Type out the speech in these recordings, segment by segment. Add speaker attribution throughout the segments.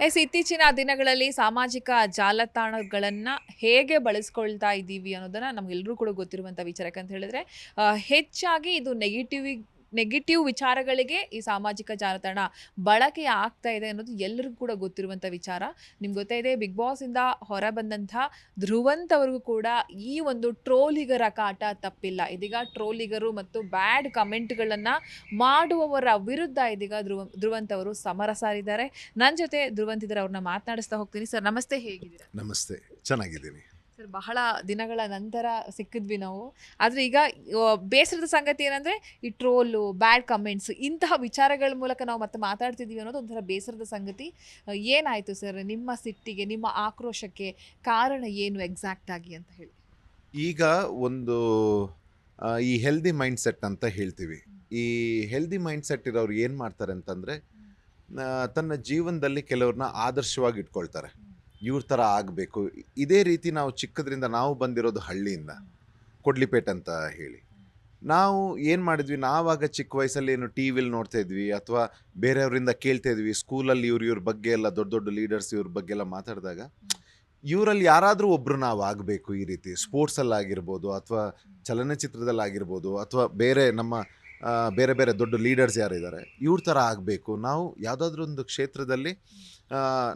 Speaker 1: ಇತ್ತೀಚಿನ ದಿನಗಳಲ್ಲಿ ಸಾಮಾಜಿಕ ಜಾಲತಾಣಗಳನ್ನ ಹೇಗೆ ಬಳಸ್ಕೊಳ್ತಾ ಇದ್ದೀವಿ ಅನ್ನೋದನ್ನ ನಮ್ಗೆಲ್ರೂ ಕೂಡ ಗೊತ್ತಿರುವಂತ ವಿಚಾರ. ಯಾಕಂತ ಹೇಳಿದ್ರೆ ಹೆಚ್ಚಾಗಿ ಇದು ನೆಗೆಟಿವ್ ವಿಚಾರಗಳಿಗೆ ಈ ಸಾಮಾಜಿಕ ಜಾಲತಾಣ ಬಳಕೆ ಆಗ್ತಾ ಇದೆ ಅನ್ನೋದು ಎಲ್ಲರಿಗೂ ಕೂಡ ಗೊತ್ತಿರುವಂತ ವಿಚಾರ. ನಿಮ್ಗೆ ಗೊತ್ತಾ ಇದೆ, ಬಿಗ್ ಬಾಸ್ ಇಂದ ಹೊರ ಬಂದಂಥ ಧ್ರುವಂತ್ ಅವ್ರಿಗೂ ಕೂಡ ಈ ಒಂದು ಟ್ರೋಲಿಗರ ಕಾಟ ತಪ್ಪಿಲ್ಲ. ಇದೀಗ ಟ್ರೋಲಿಗರು ಮತ್ತು ಬ್ಯಾಡ್ ಕಮೆಂಟ್ಗಳನ್ನ ಮಾಡುವವರ ವಿರುದ್ಧ ಇದೀಗ ಧ್ರುವಂತ್ ಅವರು ಸಮರ ಸಾರಿದ್ದಾರೆ. ನನ್ನ ಜೊತೆ ಧ್ರುವಂತ್ ಇದ್ದಾರೆ, ಅವ್ರನ್ನ ಮಾತನಾಡಿಸ್ತಾ ಹೋಗ್ತೀನಿ. ಸರ್ ನಮಸ್ತೆ, ಹೇಗಿದ್ದೀರಾ?
Speaker 2: ನಮಸ್ತೆ, ಚೆನ್ನಾಗಿದ್ದೀನಿ.
Speaker 1: ಸರ್, ಬಹಳ ದಿನಗಳ ನಂತರ ಸಿಕ್ಕಿದ್ವಿ ನಾವು. ಆದರೆ ಈಗ ಬೇಸರದ ಸಂಗತಿ ಏನಂದರೆ, ಈ ಟ್ರೋಲು, ಬ್ಯಾಡ್ ಕಮೆಂಟ್ಸ್ ಇಂತಹ ವಿಚಾರಗಳ ಮೂಲಕ ನಾವು ಮತ್ತೆ ಮಾತಾಡ್ತಿದ್ದೀವಿ ಅನ್ನೋದು ಒಂಥರ ಬೇಸರದ ಸಂಗತಿ. ಏನಾಯಿತು ಸರ್ ನಿಮ್ಮ ಸಿಟ್ಟಿಗೆ, ನಿಮ್ಮ ಆಕ್ರೋಶಕ್ಕೆ ಕಾರಣ ಏನು ಎಕ್ಸಾಕ್ಟ್ ಆಗಿ ಅಂತ ಹೇಳಿ?
Speaker 2: ಈಗ ಒಂದು ಈ ಹೆಲ್ದಿ ಮೈಂಡ್ಸೆಟ್ ಅಂತ ಹೇಳ್ತೀವಿ. ಈ ಹೆಲ್ದಿ ಮೈಂಡ್ಸೆಟ್ ಇರೋರು ಏನು ಮಾಡ್ತಾರೆ ಅಂತಂದರೆ, ತನ್ನ ಜೀವನದಲ್ಲಿ ಕೆಲವ್ರನ್ನ ಆದರ್ಶವಾಗಿ ಇಟ್ಕೊಳ್ತಾರೆ. ಇವ್ರ ಥರ ಆಗಬೇಕು. ಇದೇ ರೀತಿ ನಾವು ಚಿಕ್ಕದ್ರಿಂದ ನಾವು ಬಂದಿರೋದು ಹಳ್ಳಿಯಿಂದ, ಕೊಡ್ಲಿಪೇಟ್ ಅಂತ ಹೇಳಿ. ನಾವು ಏನು ಮಾಡಿದ್ವಿ, ನಾವಾಗ ಚಿಕ್ಕ ವಯಸ್ಸಲ್ಲಿ ಏನು ಟಿ ವಿಲಿ ನೋಡ್ತಾ ಇದ್ವಿ ಅಥವಾ ಬೇರೆಯವರಿಂದ ಕೇಳ್ತಾ ಇದ್ವಿ. ಸ್ಕೂಲಲ್ಲಿ ಇವ್ರ ಬಗ್ಗೆ ಎಲ್ಲ ದೊಡ್ಡ ದೊಡ್ಡ ಲೀಡರ್ಸ್ ಇವ್ರ ಬಗ್ಗೆ ಎಲ್ಲ ಮಾತಾಡಿದಾಗ, ಇವರಲ್ಲಿ ಯಾರಾದರೂ ಒಬ್ಬರು ನಾವು ಆಗಬೇಕು. ಈ ರೀತಿ ಸ್ಪೋರ್ಟ್ಸಲ್ಲಾಗಿರ್ಬೋದು ಅಥವಾ ಚಲನಚಿತ್ರದಲ್ಲಾಗಿರ್ಬೋದು ಅಥವಾ ಬೇರೆ ನಮ್ಮ ಬೇರೆ ಬೇರೆ ದೊಡ್ಡ ಲೀಡರ್ಸ್ ಯಾರಿದ್ದಾರೆ, ಇವ್ರ ಥರ ಆಗಬೇಕು. ನಾವು ಯಾವುದಾದ್ರೂ ಒಂದು ಕ್ಷೇತ್ರದಲ್ಲಿ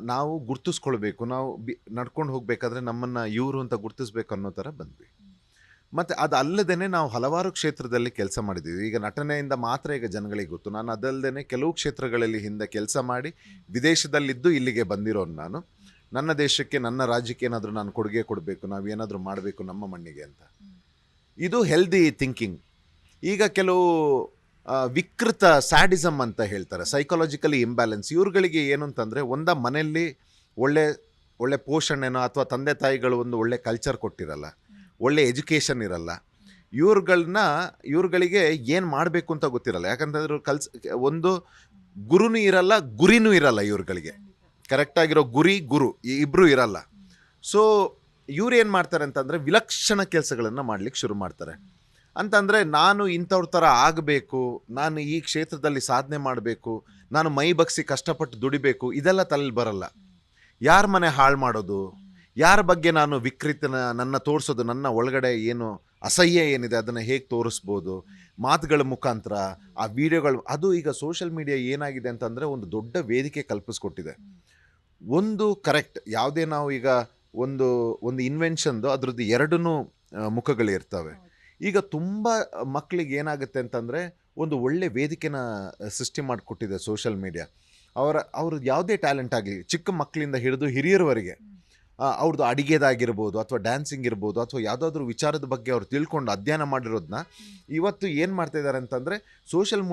Speaker 2: ನಾವು ಗುರ್ತಿಸ್ಕೊಳ್ಬೇಕು. ನಾವು ನಡ್ಕೊಂಡು ಹೋಗಬೇಕಾದ್ರೆ ನಮ್ಮನ್ನು ಇವರು ಅಂತ ಗುರ್ತಿಸ್ಬೇಕು ಅನ್ನೋ ಥರ ಬಂದ್ವಿ. ಮತ್ತು ಅದು ಅಲ್ಲದೇ ನಾವು ಹಲವಾರು ಕ್ಷೇತ್ರದಲ್ಲಿ ಕೆಲಸ ಮಾಡಿದ್ದೀವಿ. ಈಗ ನಟನೆಯಿಂದ ಮಾತ್ರ ಈಗ ಜನಗಳಿಗೆ ಗೊತ್ತು. ನಾನು ಅದಲ್ಲದೆ ಕೆಲವು ಕ್ಷೇತ್ರಗಳಲ್ಲಿ ಹಿಂದೆ ಕೆಲಸ ಮಾಡಿ ವಿದೇಶದಲ್ಲಿದ್ದು ಇಲ್ಲಿಗೆ ಬಂದಿರೋನು ನಾನು. ನನ್ನ ದೇಶಕ್ಕೆ, ನನ್ನ ರಾಜ್ಯಕ್ಕೆ ಏನಾದರೂ ನಾನು ಕೊಡುಗೆ ಕೊಡಬೇಕು, ನಾವು ಏನಾದರೂ ಮಾಡಬೇಕು ನಮ್ಮ ಮಣ್ಣಿಗೆ ಅಂತ. ಇದು ಹೆಲ್ದಿ ಥಿಂಕಿಂಗ್. ಈಗ ಕೆಲವು ವಿಕೃತ ಸ್ಯಾಡಿಸಮ್ ಅಂತ ಹೇಳ್ತಾರೆ, ಸೈಕಾಲಜಿಕಲಿ ಇಂಬ್ಯಾಲೆನ್ಸ್. ಇವ್ರುಗಳಿಗೆ ಏನು ಅಂತಂದರೆ, ಮನೆಯಲ್ಲಿ ಒಳ್ಳೆ ಒಳ್ಳೆ ಪೋಷಣೆನೋ ಅಥವಾ ತಂದೆ ತಾಯಿಗಳು ಒಂದು ಒಳ್ಳೆ ಕಲ್ಚರ್ ಕೊಟ್ಟಿರಲ್ಲ, ಒಳ್ಳೆ ಎಜುಕೇಷನ್ ಇರಲ್ಲ. ಇವ್ರುಗಳಿಗೆ ಏನು ಮಾಡಬೇಕು ಅಂತ ಗೊತ್ತಿರಲ್ಲ. ಯಾಕಂತಂದ್ರೆ ಒಂದು ಗುರುನೂ ಇರಲ್ಲ, ಗುರಿನೂ ಇರಲ್ಲ. ಇವ್ರುಗಳಿಗೆ ಕರೆಕ್ಟಾಗಿರೋ ಗುರು ಇಬ್ಬರೂ ಇರಲ್ಲ. ಸೊ ಇವ್ರು ಏನು ಮಾಡ್ತಾರೆ ಅಂತಂದರೆ, ವಿಲಕ್ಷಣ ಕೆಲಸಗಳನ್ನು ಮಾಡಲಿಕ್ಕೆ ಶುರು ಮಾಡ್ತಾರೆ. ಅಂತಂದರೆ, ನಾನು ಇಂಥವ್ರ ಥರ ಆಗಬೇಕು, ನಾನು ಈ ಕ್ಷೇತ್ರದಲ್ಲಿ ಸಾಧನೆ ಮಾಡಬೇಕು, ನಾನು ಮೈ ಬಗ್ಸಿ ಕಷ್ಟಪಟ್ಟು ದುಡಿಬೇಕು, ಇದೆಲ್ಲ ತಲೆಯಲ್ಲಿ ಬರಲ್ಲ. ಯಾರ ಮನೆ ಹಾಳು ಮಾಡೋದು, ಯಾರ ಬಗ್ಗೆ ನಾನು ನನ್ನ ತೋರಿಸೋದು, ನನ್ನ ಒಳಗಡೆ ಏನು ಅಸಹ್ಯ ಏನಿದೆ ಅದನ್ನು ಹೇಗೆ ತೋರಿಸ್ಬೋದು, ಮಾತುಗಳ ಮುಖಾಂತರ, ಆ ವಿಡಿಯೋಗಳು. ಅದು ಈಗ ಸೋಷಿಯಲ್ ಮೀಡಿಯಾ ಏನಾಗಿದೆ ಅಂತಂದರೆ, ಒಂದು ದೊಡ್ಡ ವೇದಿಕೆ ಕಲ್ಪಿಸ್ಕೊಟ್ಟಿದೆ. ಒಂದು ಕರೆಕ್ಟ್, ಯಾವುದೇ ನಾವು ಈಗ ಒಂದು ಇನ್ವೆನ್ಷನ್ದು ಅದ್ರದ್ದು ಎರಡೂ ಮುಖಗಳಿರ್ತವೆ. ಈಗ ತುಂಬ ಮಕ್ಕಳಿಗೆ ಏನಾಗುತ್ತೆ ಅಂತಂದರೆ, ಒಂದು ಒಳ್ಳೆ ವೇದಿಕೆನ ಸೃಷ್ಟಿ ಮಾಡಿಕೊಟ್ಟಿದೆ ಸೋಷಿಯಲ್ ಮೀಡಿಯಾ. ಅವ್ರದ್ದು ಯಾವುದೇ ಟ್ಯಾಲೆಂಟ್ ಆಗಲಿ, ಚಿಕ್ಕ ಮಕ್ಕಳಿಂದ ಹಿಡಿದು ಹಿರಿಯರವರೆಗೆ, ಅವ್ರದ್ದು ಅಡಿಗೆದಾಗಿರ್ಬೋದು ಅಥವಾ ಡ್ಯಾನ್ಸಿಂಗ್ ಇರ್ಬೋದು ಅಥವಾ ಯಾವುದಾದ್ರೂ ವಿಚಾರದ ಬಗ್ಗೆ ಅವ್ರು ತಿಳ್ಕೊಂಡು ಅಧ್ಯಯನ ಮಾಡಿರೋದನ್ನ ಇವತ್ತು ಏನು ಮಾಡ್ತಾ ಇದ್ದಾರೆ ಅಂತಂದರೆ, ಸೋಷಿಯಲ್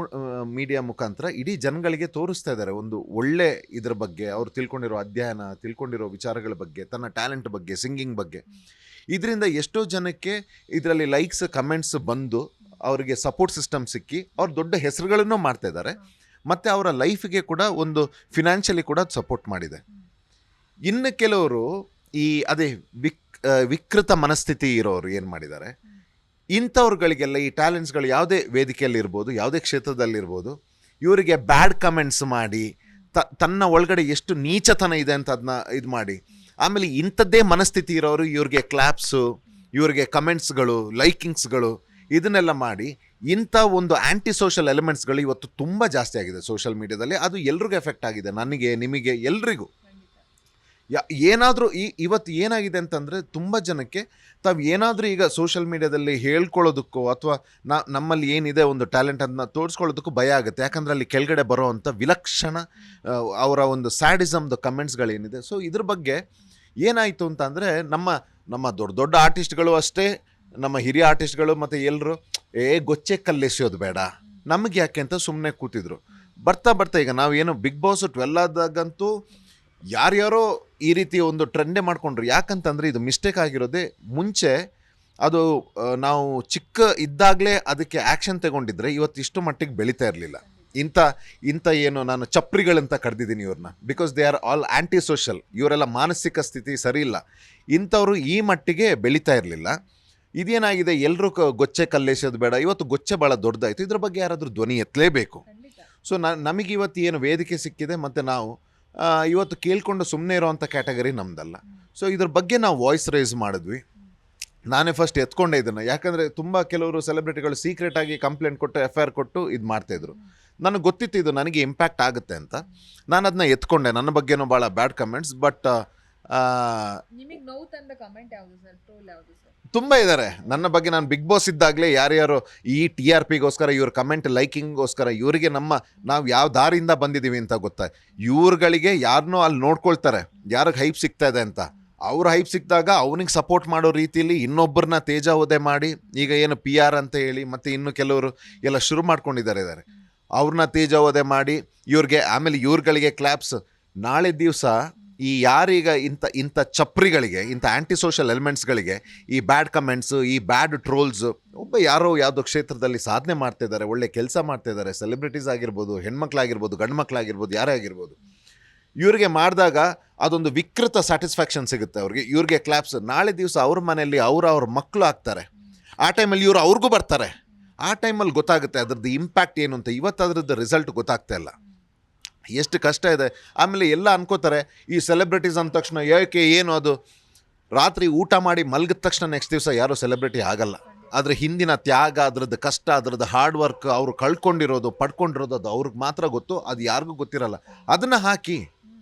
Speaker 2: ಮೀಡಿಯಾ ಮುಖಾಂತರ ಇಡೀ ಜನಗಳಿಗೆ ತೋರಿಸ್ತಾ ಇದ್ದಾರೆ. ಒಂದು ಒಳ್ಳೆ ಇದ್ರ ಬಗ್ಗೆ ಅವ್ರು ತಿಳ್ಕೊಂಡಿರೋ ಅಧ್ಯಯನ, ತಿಳ್ಕೊಂಡಿರೋ ವಿಚಾರಗಳ ಬಗ್ಗೆ, ತನ್ನ ಟ್ಯಾಲೆಂಟ್ ಬಗ್ಗೆ, ಸಿಂಗಿಂಗ್ ಬಗ್ಗೆ. ಇದರಿಂದ ಎಷ್ಟೋ ಜನಕ್ಕೆ ಇದರಲ್ಲಿ ಲೈಕ್ಸ್, ಕಮೆಂಟ್ಸ್ ಬಂದು ಅವರಿಗೆ ಸಪೋರ್ಟ್ ಸಿಸ್ಟಮ್ ಸಿಕ್ಕಿ ಅವ್ರು ದೊಡ್ಡ ಹೆಸರುಗಳನ್ನು ಮಾಡ್ತಾ ಇದ್ದಾರೆ. ಮತ್ತು ಅವರ ಲೈಫಿಗೆ ಕೂಡ ಒಂದು ಫಿನಾನ್ಷಿಯಲಿ ಕೂಡ ಸಪೋರ್ಟ್ ಮಾಡಿದೆ. ಇನ್ನು ಕೆಲವರು ಅದೇ ವಿಕೃತ ಮನಸ್ಥಿತಿ ಇರೋರು ಏನು ಮಾಡಿದ್ದಾರೆ, ಇಂಥವ್ರುಗಳಿಗೆಲ್ಲ ಈ ಟ್ಯಾಲೆಂಟ್ಸ್ಗಳು ಯಾವುದೇ ವೇದಿಕೆಯಲ್ಲಿರ್ಬೋದು, ಯಾವುದೇ ಕ್ಷೇತ್ರದಲ್ಲಿರ್ಬೋದು, ಇವರಿಗೆ ಬ್ಯಾಡ್ ಕಮೆಂಟ್ಸ್ ಮಾಡಿ ತನ್ನ ಒಳಗಡೆ ಎಷ್ಟು ನೀಚತನ ಇದೆ ಅಂತ ಅದನ್ನ ಇದು ಮಾಡಿ, ಆಮೇಲೆ ಇಂಥದ್ದೇ ಮನಸ್ಥಿತಿ ಇರೋರು ಇವ್ರಿಗೆ ಕ್ಲಾಪ್ಸು, ಇವ್ರಿಗೆ ಕಮೆಂಟ್ಸ್ಗಳು, ಲೈಕಿಂಗ್ಸ್ಗಳು ಇದನ್ನೆಲ್ಲ ಮಾಡಿ ಇಂಥ ಒಂದು ಆ್ಯಂಟಿ ಸೋಷಲ್ ಎಲಿಮೆಂಟ್ಸ್ಗಳು ಇವತ್ತು ತುಂಬ ಜಾಸ್ತಿ ಆಗಿದೆ ಸೋಷಿಯಲ್ ಮೀಡಿಯಾದಲ್ಲಿ. ಅದು ಎಲ್ರಿಗೂ ಎಫೆಕ್ಟ್ ಆಗಿದೆ, ನನಗೆ, ನಿಮಗೆ, ಎಲ್ರಿಗೂ. ಏನಾದರೂ ಇವತ್ತು ಏನಾಗಿದೆ ಅಂತಂದರೆ, ತುಂಬ ಜನಕ್ಕೆ ತಾವು ಏನಾದರೂ ಈಗ ಸೋಷಿಯಲ್ ಮೀಡಿಯಾದಲ್ಲಿ ಹೇಳ್ಕೊಳ್ಳೋದಕ್ಕೋ ಅಥವಾ ನಮ್ಮಲ್ಲಿ ಏನಿದೆ ಒಂದು ಟ್ಯಾಲೆಂಟ್ ಅದನ್ನ ತೋರಿಸ್ಕೊಳ್ಳೋದಕ್ಕೂ ಭಯ ಆಗುತ್ತೆ. ಯಾಕಂದರೆ ಅಲ್ಲಿ ಕೆಳಗಡೆ ಬರೋ ಅಂಥ ವಿಲಕ್ಷಣ ಅವರ ಒಂದು ಸ್ಯಾಡಿಸಮ್ದು ಕಮೆಂಟ್ಸ್ಗಳೇನಿದೆ. ಸೊ ಇದ್ರ ಬಗ್ಗೆ ಏನಾಯಿತು ಅಂತ ಅಂದರೆ, ನಮ್ಮ ದೊಡ್ಡ ದೊಡ್ಡ ಆರ್ಟಿಸ್ಟ್ಗಳು ಅಷ್ಟೇ, ನಮ್ಮ ಹಿರಿಯ ಆರ್ಟಿಸ್ಟ್ಗಳು ಮತ್ತು ಎಲ್ಲರೂ ಗೊಚ್ಚೆ ಕಲ್ಲೆಸೆಯೋದು ಬೇಡ, ನಮಗೆ ಯಾಕೆ ಅಂತ ಸುಮ್ಮನೆ ಕೂತಿದ್ರು. ಬರ್ತಾ ಈಗ ನಾವೇನು ಬಿಗ್ ಬಾಸ್ 12 ಆದಾಗಂತೂ ಯಾರ್ಯಾರೋ ಈ ರೀತಿ ಒಂದು ಟ್ರೆಂಡೇ ಮಾಡ್ಕೊಂಡ್ರು. ಯಾಕಂತಂದರೆ ಇದು ಮಿಸ್ಟೇಕ್ ಆಗಿರೋದೇ ಮುಂಚೆ. ಅದು ನಾವು ಚಿಕ್ಕ ಇದ್ದಾಗಲೇ ಅದಕ್ಕೆ ಆ್ಯಕ್ಷನ್ ತಗೊಂಡಿದ್ರೆ ಇವತ್ತು ಇಷ್ಟು ಮಟ್ಟಿಗೆ ಬೆಳೀತಾ ಇರಲಿಲ್ಲ. ಇಂಥ ಏನು ನಾನು ಚಪ್ರಿಗಳಂತ ಕರೆದಿದ್ದೀನಿ ಇವ್ರನ್ನ, because they are all anti social. ಇವರೆಲ್ಲ ಮಾನಸಿಕ ಸ್ಥಿತಿ ಸರಿ ಇಲ್ಲ. ಇಂಥವ್ರು ಈ ಮಟ್ಟಿಗೆ ಬೆಳೀತಾ ಇರಲಿಲ್ಲ. ಇದೇನಾಗಿದೆ, ಎಲ್ಲರೂ ಗೊಚ್ಚೆ ಕಲ್ಲೆಸೋದು ಬೇಡ, ಇವತ್ತು ಗೊಚ್ಚೆ ಭಾಳ ದೊಡ್ಡದಾಯಿತು. ಇದ್ರ ಬಗ್ಗೆ ಯಾರಾದರೂ ಧ್ವನಿ ಎತ್ತಲೇಬೇಕು. ಸೊ ನಮಗೆ ಇವತ್ತು ಏನು ವೇದಿಕೆ ಸಿಕ್ಕಿದೆ, ಮತ್ತು ನಾವು ಇವತ್ತು ಕೇಳ್ಕೊಂಡು ಸುಮ್ಮನೆ ಇರೋವಂಥ ಕ್ಯಾಟಗರಿ ನಮ್ಮದಲ್ಲ. ಸೊ ಇದ್ರ ಬಗ್ಗೆ ನಾವು ವಾಯ್ಸ್ ರೈಸ್ ಮಾಡಿದ್ವಿ. ನಾನೇ ಫಸ್ಟ್ ಎತ್ಕೊಂಡೆ ಇದನ್ನು, ಯಾಕಂದರೆ ತುಂಬ ಕೆಲವರು ಸೆಲೆಬ್ರಿಟಿಗಳು ಸೀಕ್ರೆಟಾಗಿ ಕಂಪ್ಲೇಂಟ್ ಕೊಟ್ಟು FIR ಕೊಟ್ಟು ಇದು ಮಾಡ್ತಾಯಿದ್ರು. ನನಗೆ ಗೊತ್ತಿತ್ತು ಇದು ನನಗೆ ಇಂಪ್ಯಾಕ್ಟ್ ಆಗುತ್ತೆ ಅಂತ. ನಾನು ಅದನ್ನ ಎತ್ಕೊಂಡೆ. ನನ್ನ ಬಗ್ಗೆನೂ ಭಾಳ ಬ್ಯಾಡ್ ಕಮೆಂಟ್ಸ್, ಬಟ್
Speaker 1: ನಿಮಗೆ ನೋವು ತಂದ ಕಮೆಂಟ್ ಯಾವುದು ಸರ್, ಟ್ರೋಲ್ ಯಾವುದು ಸರ್?
Speaker 2: ತುಂಬ ಇದ್ದಾರೆ ನನ್ನ ಬಗ್ಗೆ. ನಾನು ಬಿಗ್ ಬಾಸ್ ಇದ್ದಾಗಲೇ ಯಾರ್ಯಾರು ಈ TRPಗೋಸ್ಕರ ಇವ್ರ ಕಮೆಂಟ್ ಲೈಕಿಂಗ್ಗೋಸ್ಕರ ಇವರಿಗೆ ನಾವು ಯಾವ ದಾರಿಯಿಂದ ಬಂದಿದ್ದೀವಿ ಅಂತ ಗೊತ್ತಾ. ಇವ್ರುಗಳಿಗೆ ಯಾರನ್ನೋ ಅಲ್ಲಿ ನೋಡ್ಕೊಳ್ತಾರೆ, ಯಾರಿಗೆ ಹೈಪ್ ಸಿಗ್ತಾ ಇದೆ ಅಂತ. ಅವ್ರ ಹೈಪ್ ಸಿಕ್ಕಿದಾಗ ಅವನಿಗೆ ಸಪೋರ್ಟ್ ಮಾಡೋ ರೀತಿಯಲ್ಲಿ ಇನ್ನೊಬ್ಬರನ್ನ ತೇಜಾವಧೆ ಮಾಡಿ, ಈಗ ಏನು PR ಅಂತ ಹೇಳಿ ಮತ್ತು ಇನ್ನು ಕೆಲವರು ಎಲ್ಲ ಶುರು ಮಾಡ್ಕೊಂಡಿದ್ದಾರೆ ಅವ್ರನ್ನ ತೇಜಾವಧೆ ಮಾಡಿ ಇವ್ರಿಗೆ, ಆಮೇಲೆ ಇವ್ರುಗಳಿಗೆ ಕ್ಲಾಪ್ಸ್. ನಾಳೆ ದಿವಸ ಈ ಯಾರೀಗ ಇಂಥ ಚಪ್ರಿಗಳಿಗೆ, ಇಂಥ ಆ್ಯಂಟಿ ಸೋಷಲ್ ಎಲಿಮೆಂಟ್ಸ್ಗಳಿಗೆ ಈ ಬ್ಯಾಡ್ ಕಮೆಂಟ್ಸು, ಈ ಬ್ಯಾಡ್ ಟ್ರೋಲ್ಸು, ಯಾರೋ ಯಾವುದೋ ಕ್ಷೇತ್ರದಲ್ಲಿ ಸಾಧನೆ ಮಾಡ್ತಿದ್ದಾರೆ, ಒಳ್ಳೆ ಕೆಲಸ ಮಾಡ್ತಿದ್ದಾರೆ, ಸೆಲೆಬ್ರಿಟೀಸ್ ಆಗಿರ್ಬೋದು, ಹೆಣ್ಮಕ್ಳಾಗಿರ್ಬೋದು, ಗಂಡು ಮಕ್ಕಳಾಗಿರ್ಬೋದು, ಯಾರೇ ಆಗಿರ್ಬೋದು, ಇವ್ರಿಗೆ ಮಾಡಿದಾಗ ಅದೊಂದು ವಿಕೃತ ಸ್ಯಾಟಿಸ್ಫ್ಯಾಕ್ಷನ್ ಸಿಗುತ್ತೆ ಅವ್ರಿಗೆ. ಇವ್ರಿಗೆ ಕ್ಲಾಪ್ಸ್. ನಾಳೆ ದಿವಸ ಅವ್ರ ಮನೆಯಲ್ಲಿ ಅವ್ರ ಮಕ್ಕಳು ಆಗ್ತಾರೆ. ಆ ಟೈಮಲ್ಲಿ ಇವರು ಅವ್ರಿಗೂ ಬರ್ತಾರೆ. ಆ ಟೈಮಲ್ಲಿ ಗೊತ್ತಾಗುತ್ತೆ ಅದ್ರದ್ದು ಇಂಪ್ಯಾಕ್ಟ್ ಏನು ಅಂತ. ಇವತ್ತು ಅದ್ರದ್ದು ರಿಸಲ್ಟ್ ಗೊತ್ತಾಗ್ತಾ ಇಲ್ಲ, ಎಷ್ಟು ಕಷ್ಟ ಇದೆ. ಆಮೇಲೆ ಎಲ್ಲ ಅನ್ಕೋತಾರೆ ಈ ಸೆಲೆಬ್ರಿಟೀಸ್ ಅಂದ ತಕ್ಷಣ ಏಕೆ ಏನು ಅದು, ರಾತ್ರಿ ಊಟ ಮಾಡಿ ಮಲಗಿದ ತಕ್ಷಣ ನೆಕ್ಸ್ಟ್ ದಿವಸ ಯಾರೂ ಸೆಲೆಬ್ರಿಟಿ ಆಗಲ್ಲ. ಅದ್ರ ಹಿಂದಿನ ತ್ಯಾಗ, ಅದ್ರದ್ದು ಕಷ್ಟ, ಅದ್ರದ್ದು ಹಾರ್ಡ್ ವರ್ಕ್, ಅವರು ಕಳ್ಕೊಂಡಿರೋದು ಪಡ್ಕೊಂಡಿರೋದು ಅದು ಅವ್ರಿಗೆ ಮಾತ್ರ ಗೊತ್ತು, ಅದು ಯಾರಿಗೂ ಗೊತ್ತಿರಲ್ಲ. ಅದನ್ನು ಹಾಕಿ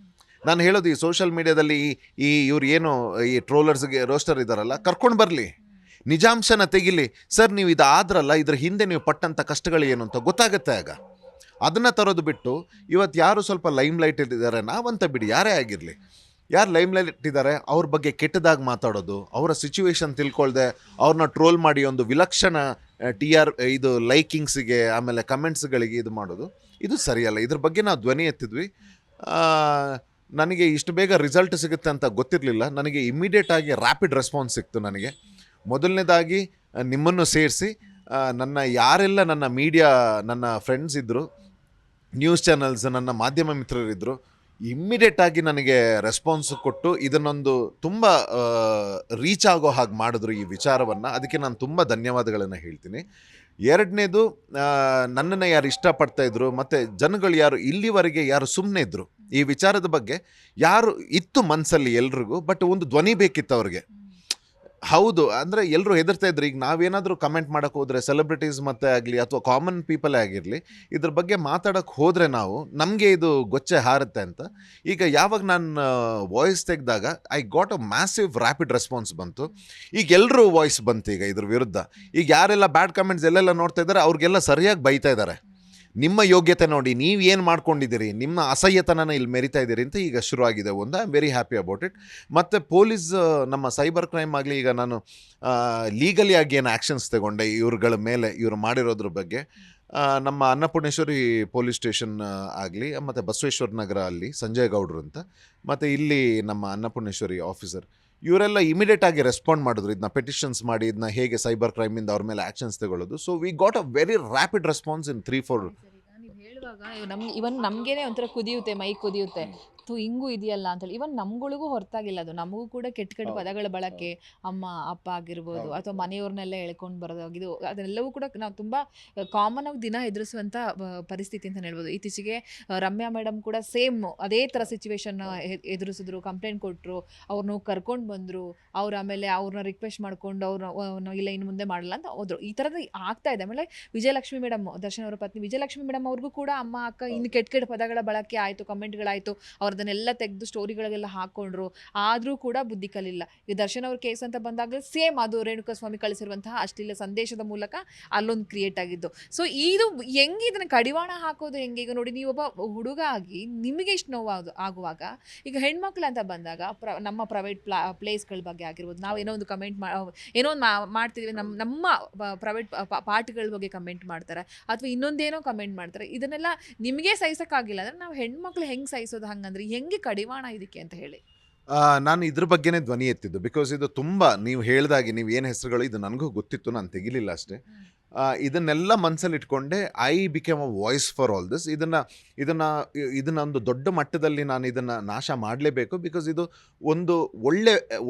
Speaker 2: ನಾನು ಹೇಳೋದು, ಈ ಸೋಷಿಯಲ್ ಮೀಡಿಯಾದಲ್ಲಿ ಇವ್ರು ಏನು ಈ ಟ್ರೋಲರ್ಸ್ಗೆ ರೋಸ್ಟರ್ ಇದ್ದಾರಲ್ಲ, ಕರ್ಕೊಂಡು ಬರಲಿ, ನಿಜಾಂಶನ ತೆಗಿಲಿ. ಸರ್ ನೀವು ಇದು ಆದ್ರಲ್ಲ, ಇದ್ರ ಹಿಂದೆ ನೀವು ಪಟ್ಟಂಥ ಕಷ್ಟಗಳು ಏನು ಅಂತ ಗೊತ್ತಾಗುತ್ತೆ. ಆಗ ಅದನ್ನು ತರೋದು ಬಿಟ್ಟು ಇವತ್ತು ಯಾರು ಸ್ವಲ್ಪ ಲೈಮ್ ಲೈಟ್ ಇದ್ದಾರೆ, ನಾವಂತ ಬಿಡಿ ಯಾರೇ ಆಗಿರಲಿ, ಯಾರು ಲೈಮ್ ಲೈಟ್ ಇದ್ದಾರೆ ಅವ್ರ ಬಗ್ಗೆ ಕೆಟ್ಟದಾಗಿ ಮಾತಾಡೋದು, ಅವರ ಸಿಚುವೇಶನ್ ತಿಳ್ಕೊಳ್ದೆ ಅವ್ರನ್ನ ಟ್ರೋಲ್ ಮಾಡಿ ಒಂದು ವಿಲಕ್ಷಣ ಇದು ಲೈಕಿಂಗ್ಸಿಗೆ ಆಮೇಲೆ ಕಮೆಂಟ್ಸ್ಗಳಿಗೆ ಇದು ಮಾಡೋದು, ಇದು ಸರಿಯಲ್ಲ. ಇದ್ರ ಬಗ್ಗೆ ನಾವು ಧ್ವನಿ ಎತ್ತಿದ್ವಿ. ನನಗೆ ಇಷ್ಟು ಬೇಗ ರಿಸಲ್ಟ್ ಸಿಗುತ್ತೆ ಅಂತ ಗೊತ್ತಿರಲಿಲ್ಲ. ನನಗೆ ಇಮ್ಮಿಡಿಯೇಟಾಗಿ ರ್ಯಾಪಿಡ್ ರೆಸ್ಪಾನ್ಸ್ ಸಿಕ್ತು. ನನಗೆ ಮೊದಲನೇದಾಗಿ ನಿಮ್ಮನ್ನು ಸೇರಿಸಿ ಯಾರೆಲ್ಲ ನನ್ನ ಮೀಡಿಯಾ, ನನ್ನ ಫ್ರೆಂಡ್ಸ್ ಇದ್ದರು, ನ್ಯೂಸ್ ಚಾನಲ್ಸ್, ನನ್ನ ಮಾಧ್ಯಮ ಮಿತ್ರರಿದ್ದರು, ಇಮ್ಮಿಡಿಯೇಟಾಗಿ ನನಗೆ ರೆಸ್ಪಾನ್ಸ್ ಕೊಟ್ಟು ಇದನ್ನೊಂದು ತುಂಬ ರೀಚ್ ಆಗೋ ಹಾಗೆ ಮಾಡಿದ್ರು ಈ ವಿಚಾರವನ್ನು. ಅದಕ್ಕೆ ನಾನು ತುಂಬ ಧನ್ಯವಾದಗಳನ್ನು ಹೇಳ್ತೀನಿ. ಎರಡನೇದು, ನನ್ನನ್ನು ಯಾರು ಇಷ್ಟಪಡ್ತಾಯಿದ್ರು ಮತ್ತು ಜನಗಳು ಯಾರು ಇಲ್ಲಿವರೆಗೆ ಯಾರು ಸುಮ್ಮನೆ ಇದ್ದರು, ಈ ವಿಚಾರದ ಬಗ್ಗೆ ಯಾರು ಇತ್ತು ಮನಸ್ಸಲ್ಲಿ ಎಲ್ರಿಗೂ, ಬಟ್ ಒಂದು ಧ್ವನಿ ಬೇಕಿತ್ತು ಅವ್ರಿಗೆ. ಹೌದು ಅಂದರೆ ಎಲ್ಲರೂ ಹೆದರ್ತಾ ಇದ್ರು. ಈಗ ನಾವೇನಾದರೂ ಕಮೆಂಟ್ ಮಾಡೋಕ್ಕೆ ಹೋದರೆ, ಸೆಲೆಬ್ರಿಟೀಸ್ ಮತ್ತೆ ಆಗಲಿ ಅಥವಾ ಕಾಮನ್ ಪೀಪಲೇ ಆಗಿರಲಿ, ಇದ್ರ ಬಗ್ಗೆ ಮಾತಾಡೋಕ್ಕೆ ಹೋದರೆ ನಮಗೆ ಇದು ಗೊಚ್ಚೆ ಹಾರುತ್ತೆ ಅಂತ. ಈಗ ಯಾವಾಗ ನಾನು ವಾಯ್ಸ್ ತೆಗೆದಾಗ I got a massive rapid response ಬಂತು. ಈಗ ಎಲ್ಲರೂ ವಾಯ್ಸ್ ಬಂತು ಈಗ ಇದ್ರ ವಿರುದ್ಧ. ಈಗ ಯಾರೆಲ್ಲ ಬ್ಯಾಡ್ ಕಮೆಂಟ್ಸ್ ಎಲ್ಲೆಲ್ಲ ನೋಡ್ತಾ ಇದ್ದಾರೆ ಅವ್ರಿಗೆಲ್ಲ ಸರಿಯಾಗಿ ಬೈತಾ ಇದ್ದಾರೆ. ನಿಮ್ಮ ಯೋಗ್ಯತೆ ನೋಡಿ, ನೀವು ಏನು ಮಾಡ್ಕೊಂಡಿದ್ದೀರಿ, ನಿಮ್ಮ ಅಸಹ್ಯತನ ಇಲ್ಲಿ ಮೆರಿತಾ ಇದ್ದೀರಿ ಅಂತ ಈಗ ಶುರುವಾಗಿದೆ. ಒಂದು I am very happy about it. ಮತ್ತು ಪೊಲೀಸ್, ನಮ್ಮ ಸೈಬರ್ ಕ್ರೈಮ್ ಆಗಲಿ, ಈಗ ನಾನು ಲೀಗಲಿ ಆಗಿ ಏನು ಆ್ಯಕ್ಷನ್ಸ್ ತಗೊಂಡೆ ಇವ್ರುಗಳ ಮೇಲೆ, ಇವರು ಮಾಡಿರೋದ್ರ ಬಗ್ಗೆ. ನಮ್ಮ ಅನ್ನಪೂರ್ಣೇಶ್ವರಿ ಪೊಲೀಸ್ ಸ್ಟೇಷನ್ ಆಗಲಿ, ಮತ್ತು ಬಸವೇಶ್ವರ ನಗರ ಅಲ್ಲಿ ಸಂಜಯ್ ಗೌಡ್ರು ಅಂತ, ಮತ್ತು ಇಲ್ಲಿ ನಮ್ಮ ಅನ್ನಪೂರ್ಣೇಶ್ವರಿ ಆಫೀಸರ್, ಇವರೆಲ್ಲ ಇಮಿಡಿಯೇಟಾಗಿ ರೆಸ್ಪಾಂಡ್ ಮಾಡಿದ್ರು. ಇದನ್ನ ಪೆಟಿಷನ್ಸ್ ಮಾಡಿ ಇದನ್ನ ಹೇಗೆ ಸೈಬರ್ ಕ್ರೈಮಿಂದ ಅವ್ರ ಮೇಲೆ ಆ್ಯಕ್ಷನ್ಸ್ ತಗೊಳ್ಳೋದು. So we got a very rapid response in 3-4.
Speaker 1: ನೀವು ಹೇಳುವಾಗ ಇವನ್ ನಮಗೇನೆ ಒಂಥರ ಕುದಿಯುತ್ತೆ, ಮೈ ಕುದಿಯುತ್ತೆ, ಹಿಂಗೂ ಇದೆಯಲ್ಲ ಅಂತೇಳಿ. ಇವನ್ ನಮ್ಗಳಿಗೂ ಹೊರತಾಗಿಲ್ಲ ಅದು, ನಮಗೂ ಕೂಡ ಕೆಟ್ಟ ಕೆಟ್ಟ ಪದಗಳ ಬಳಕೆ, ಅಮ್ಮ ಅಪ್ಪ ಆಗಿರ್ಬೋದು, ಅಥವಾ ಮನೆಯವ್ರನ್ನೆಲ್ಲ ಎಳ್ಕೊಂಡು ಬರೋದಾಗಿದ್ದು, ಅದೆಲ್ಲವೂ ಕೂಡ ನಾವು ತುಂಬ ಕಾಮನ್ ಆಗಿ ದಿನ ಎದುರಿಸುವಂಥ ಪರಿಸ್ಥಿತಿ ಅಂತ ಹೇಳ್ಬೋದು. ಇತ್ತೀಚೆಗೆ ರಮ್ಯಾ ಮೇಡಮ್ ಕೂಡ ಸೇಮ್ ಅದೇ ಥರ ಸಿಚುವೇಶನ್ ಎದುರಿಸಿದ್ರು, ಕಂಪ್ಲೇಂಟ್ ಕೊಟ್ಟರು, ಅವ್ರನ್ನ ಕರ್ಕೊಂಡು ಬಂದರು, ಅವ್ರು ಆಮೇಲೆ ಅವ್ರನ್ನ ರಿಕ್ವೆಸ್ಟ್ ಮಾಡ್ಕೊಂಡು ಅವ್ರನ್ನ ಇಲ್ಲ ಇನ್ನು ಮುಂದೆ ಮಾಡಲ್ಲ ಅಂತ ಹೋದ್ರು. ಈ ಥರದ್ದು ಆಗ್ತಾ ಇದೆ. ಆಮೇಲೆ ವಿಜಯಲಕ್ಷ್ಮಿ ಮೇಡಮ್, ದರ್ಶನ್ ಅವರ ಪತ್ನಿ ವಿಜಯಲಕ್ಷ್ಮಿ ಮೇಡಮ್ ಅವ್ರಿಗೂ ಕೂಡ ಅಮ್ಮ ಅಕ್ಕ ಇನ್ನು ಕೆಟ್ಟ ಕೆಟ್ಟ ಪದಗಳ ಬಳಕೆ ಆಯಿತು, ಕಮೆಂಟ್ಗಳಾಯಿತು, ಅವ್ರದನ್ನೆಲ್ಲ ತೆಗೆದು ಸ್ಟೋರಿಗಳಿಗೆಲ್ಲ ಹಾಕ್ಕೊಂಡ್ರು, ಆದರೂ ಕೂಡ ಬುದ್ಧಿ ಕಲಿಲ್ಲ. ಈ ದರ್ಶನ್ ಅವ್ರ ಕೇಸ್ ಅಂತ ಬಂದಾಗ ಸೇಮ್ ಅದು ರೇಣುಕಾಸ್ವಾಮಿ ಕಳಿಸಿರುವಂತಹ ಅಶ್ಲೀಲ ಸಂದೇಶದ ಮೂಲಕ ಅಲ್ಲೊಂದು ಕ್ರಿಯೇಟ್ ಆಗಿದ್ದು. ಸೊ ಇದು ಹೆಂಗೆ ಇದನ್ನು ಕಡಿವಾಣ ಹಾಕೋದು ಹೆಂಗೆ? ಈಗ ನೋಡಿ, ನೀವೊಬ್ಬ ಹುಡುಗ ಆಗಿ ನಿಮಗೆ ಇಷ್ಟು ನೋವು ಆಗುವಾಗ, ಈಗ ಹೆಣ್ಮಕ್ಳು ಅಂತ ಬಂದಾಗ ನಮ್ಮ ಪ್ರೈವೇಟ್ ಪ್ಲೇಸ್ಗಳ ಬಗ್ಗೆ ಆಗಿರ್ಬೋದು, ನಾವು ಏನೋ ಒಂದು ಕಮೆಂಟ್ ಏನೋ ಒಂದು ಮಾಡ್ತಿದ್ದೀವಿ, ನಮ್ಮ ಪ್ರೈವೇಟ್ ಪಾರ್ಟ್ಗಳ ಬಗ್ಗೆ ಕಮೆಂಟ್ ಮಾಡ್ತಾರೆ, ಅಥವಾ ಇನ್ನೊಂದೇನೋ ಕಮೆಂಟ್ ಮಾಡ್ತಾರೆ. ಇದನ್ನೆಲ್ಲ ನಿಮಗೆ ಸಹಿಸೋಕ್ಕಾಗಿಲ್ಲ ಅಂದರೆ ನಾವು ಹೆಣ್ಮಕ್ಳು ಹೆಂಗೆ ಸಹಿಸೋದು? ಹಂಗಂದ್ರೆ ಹೆಂಗೆ ಕಡಿವಾಣ ಇದಕ್ಕೆ ಅಂತ ಹೇಳಿ
Speaker 2: ನಾನು ಇದ್ರ ಬಗ್ಗೆನೇ ಧ್ವನಿ ಎತ್ತಿದ್ದು. ಬಿಕಾಸ್ ಇದು ತುಂಬ, ನೀವು ಹೇಳ್ದಾಗೆ, ನೀವು ಏನು ಹೆಸರುಗಳು ಇದು ನನಗೂ ಗೊತ್ತಿತ್ತು, ನಾನು ತೆಗಿಲಿಲ್ಲ ಅಷ್ಟೇ. ಇದನ್ನೆಲ್ಲ ಮನಸ್ಸಲ್ಲಿ ಇಟ್ಕೊಂಡೆ I became a voice for all this. ಇದನ್ನು ಒಂದು ದೊಡ್ಡ ಮಟ್ಟದಲ್ಲಿ ನಾನು ಇದನ್ನು ನಾಶ ಮಾಡಲೇಬೇಕು. ಬಿಕಾಸ್ ಇದು ಒಂದು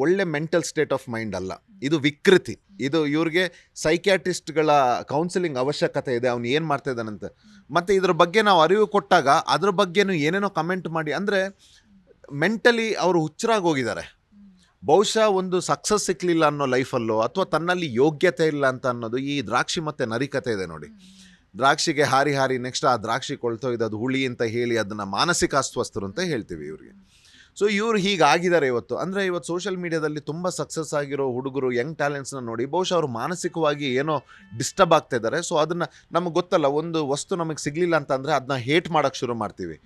Speaker 2: ಒಳ್ಳೆ ಮೆಂಟಲ್ ಸ್ಟೇಟ್ ಆಫ್ ಮೈಂಡ್ ಅಲ್ಲ, ಇದು ವಿಕೃತಿ. ಇದು ಇವ್ರಿಗೆ ಸೈಕ್ಯಾಟ್ರಿಸ್ಟ್ಗಳ ಕೌನ್ಸಿಲಿಂಗ್ ಅವಶ್ಯಕತೆ ಇದೆ, ಅವ್ನು ಏನು ಮಾಡ್ತಾ ಇದ್ದಾನಂತೆ. ಮತ್ತು ಇದ್ರ ಬಗ್ಗೆ ನಾವು ಅರಿವು ಕೊಟ್ಟಾಗ ಅದ್ರ ಬಗ್ಗೆನೂ ಏನೇನೋ ಕಮೆಂಟ್ ಮಾಡಿ, ಅಂದರೆ ಮೆಂಟಲಿ ಅವರು ಹುಚ್ಚರಾಗಿ ಹೋಗಿದ್ದಾರೆ. ಬಹುಶಃ ಒಂದು ಸಕ್ಸಸ್ ಸಿಕ್ಕಲಿಲ್ಲ ಅನ್ನೋ ಲೈಫಲ್ಲೋ ಅಥವಾ ತನ್ನಲ್ಲಿ ಯೋಗ್ಯತೆ ಇಲ್ಲ ಅಂತ ಅನ್ನೋದು ಈ ದ್ರಾಕ್ಷಿ ಮತ್ತು ನರಿಕತೆ ಇದೆ ನೋಡಿ. ದ್ರಾಕ್ಷಿಗೆ ಹಾರಿ ನೆಕ್ಸ್ಟ್ ಆ ದ್ರಾಕ್ಷಿ ಕೊಳ್ತೋಯ್ದು ಅದು ಹುಳಿ ಅಂತ ಹೇಳಿ ಅದನ್ನು ಮಾನಸಿಕ ಅಸ್ವಸ್ಥರು ಅಂತ ಹೇಳ್ತೀವಿ ಇವ್ರಿಗೆ. ಸೊ ಇವ್ರು ಹೀಗಾಗಿದ್ದಾರೆ ಇವತ್ತು. ಅಂದರೆ ಇವತ್ತು ಸೋಷಿಯಲ್ ಮೀಡಿಯಾದಲ್ಲಿ ತುಂಬ ಸಕ್ಸಸ್ ಆಗಿರೋ ಹುಡುಗರು, ಯಂಗ್ ಟ್ಯಾಲೆಂಟ್ಸ್ನ ನೋಡಿ ಬಹುಶಃ ಅವರು ಮಾನಸಿಕವಾಗಿ ಏನೋ ಡಿಸ್ಟರ್ಬ್ ಆಗ್ತಾ ಇದ್ದಾರೆ. ಸೊ ಅದನ್ನು ನಮಗೆ ಗೊತ್ತಲ್ಲ, ಒಂದು ವಸ್ತು ನಮಗೆ ಸಿಗಲಿಲ್ಲ ಅಂತಂದರೆ ಅದನ್ನ ಹೇಟ್ ಮಾಡೋಕ್ಕೆ ಶುರು ಮಾಡ್ತೀವಿ.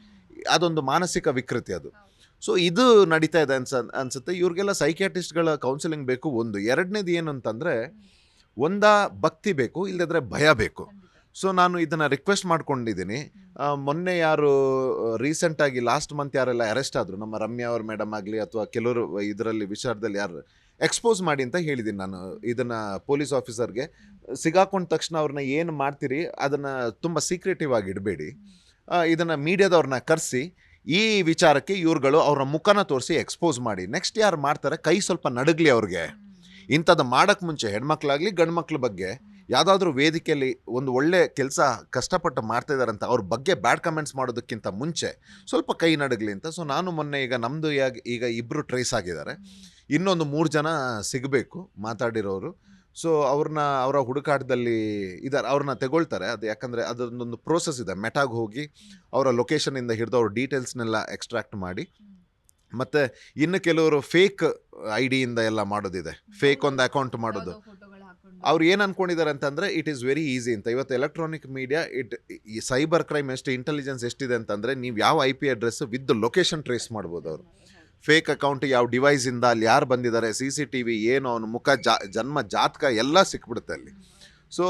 Speaker 2: ಅದೊಂದು ಮಾನಸಿಕ ವಿಕೃತಿ ಅದು. ಸೊ ಇದು ನಡೀತಾ ಇದೆ ಅನ್ಸುತ್ತೆ. ಇವ್ರಿಗೆಲ್ಲ ಸೈಕ್ಯಾಟ್ರಿಸ್ಟ್ಗಳ ಕೌನ್ಸಿಲಿಂಗ್ ಬೇಕು. ಒಂದು ಎರಡನೇದು ಏನು ಅಂತಂದರೆ, ಭಕ್ತಿ ಬೇಕು, ಇಲ್ಲದ್ರೆ ಭಯ ಬೇಕು. ಸೊ ನಾನು ಇದನ್ನು ರಿಕ್ವೆಸ್ಟ್ ಮಾಡ್ಕೊಂಡಿದ್ದೀನಿ. ಮೊನ್ನೆ ಯಾರು ರೀಸೆಂಟಾಗಿ ಲಾಸ್ಟ್ ಮಂತ್ ಯಾರೆಲ್ಲ ಅರೆಸ್ಟ್ ಆದರು, ನಮ್ಮ ರಮ್ಯಾ ಅವ್ರ ಮೇಡಮ್ ಆಗಲಿ ಅಥವಾ ಕೆಲವರು ಇದರಲ್ಲಿ ವಿಚಾರದಲ್ಲಿ ಯಾರು ಎಕ್ಸ್ಪೋಸ್ ಮಾಡಿ ಅಂತ ಹೇಳಿದ್ದೀನಿ ನಾನು ಇದನ್ನು ಪೊಲೀಸ್ ಆಫೀಸರ್ಗೆ. ಸಿಗಾಕೊಂಡ ತಕ್ಷಣ ಅವ್ರನ್ನ ಏನು ಮಾಡ್ತೀರಿ ಅದನ್ನು ತುಂಬ ಸೀಕ್ರೆಟಿವ್ ಆಗಿ ಇಡಬೇಡಿ. ಇದನ್ನು ಮೀಡಿಯಾದವ್ರನ್ನ ಕರೆಸಿ ಈ ವಿಚಾರಕ್ಕೆ ಇವ್ರುಗಳು ಅವರ ಮುಖನ ತೋರಿಸಿ ಎಕ್ಸ್ಪೋಸ್ ಮಾಡಿ. ನೆಕ್ಸ್ಟ್ ಯಾರು ಮಾಡ್ತಾರೆ ಕೈ ಸ್ವಲ್ಪ ನಡಗಲಿ ಅವ್ರಿಗೆ. ಇಂಥದ್ದು ಮಾಡೋಕ್ಕೆ ಮುಂಚೆ ಹೆಣ್ಮಕ್ಳಾಗಲಿ ಗಂಡು ಮಕ್ಳ ಬಗ್ಗೆ ಯಾವುದಾದ್ರೂ ವೇದಿಕೆಯಲ್ಲಿ ಒಂದು ಒಳ್ಳೆ ಕೆಲಸ ಕಷ್ಟಪಟ್ಟು ಮಾಡ್ತಾ ಇದ್ದಾರಂತ ಅವ್ರ ಬಗ್ಗೆ ಬ್ಯಾಡ್ ಕಮೆಂಟ್ಸ್ ಮಾಡೋದಕ್ಕಿಂತ ಮುಂಚೆ ಸ್ವಲ್ಪ ಕೈ ನಡಗಲಿ ಅಂತ. ಸೊ ನಾನು ಮೊನ್ನೆ ಈಗ ನಮ್ಮದು ಈಗ 2 ಟ್ರೇಸ್ ಆಗಿದ್ದಾರೆ, ಇನ್ನೊಂದು 3 ಜನ ಸಿಗಬೇಕು ಮಾತಾಡಿರೋರು. ಸೊ ಅವರ ಹುಡುಕಾಟದಲ್ಲಿ ಇದ್ದಾರೆ, ಅವ್ರನ್ನ ತಗೊಳ್ತಾರೆ. ಅದು ಯಾಕಂದರೆ ಅದೊಂದೊಂದು ಪ್ರೋಸೆಸ್ ಇದೆ. ಮೆಟಾಗಿ ಹೋಗಿ ಅವರ ಲೊಕೇಶನಿಂದ ಹಿಡಿದು ಅವ್ರ ಡೀಟೇಲ್ಸ್ನೆಲ್ಲ ಎಕ್ಸ್ಟ್ರಾಕ್ಟ್ ಮಾಡಿ, ಮತ್ತು ಇನ್ನು ಕೆಲವರು ಫೇಕ್ ID ಎಲ್ಲ ಮಾಡೋದಿದೆ, ಫೇಕ್ ಒಂದು ಅಕೌಂಟ್ ಮಾಡೋದು. ಅವ್ರು ಏನು ಅಂದ್ಕೊಂಡಿದ್ದಾರೆ ಅಂತಂದರೆ ಇಟ್ ಈಸ್ ವೆರಿ ಈಸಿ ಅಂತ. ಇವತ್ತು ಎಲೆಕ್ಟ್ರಾನಿಕ್ ಮೀಡಿಯಾ ಈ ಸೈಬರ್ ಕ್ರೈಮ್ ಇಂಟೆಲಿಜೆನ್ಸ್ ಎಷ್ಟಿದೆ ಅಂತಂದರೆ, ನೀವು ಯಾವ IP address with location trace ಮಾಡ್ಬೋದು. ಅವರು ಫೇಕ್ ಅಕೌಂಟ್ ಯಾವ ಡಿವೈಸಿಂದ ಅಲ್ಲಿ ಯಾರು ಬಂದಿದ್ದಾರೆ, CCTV ಏನು, ಅವನ ಮುಖ, ಜನ್ಮ ಜಾತಕ ಎಲ್ಲ ಸಿಕ್ಬಿಡುತ್ತೆ ಅಲ್ಲಿ. ಸೊ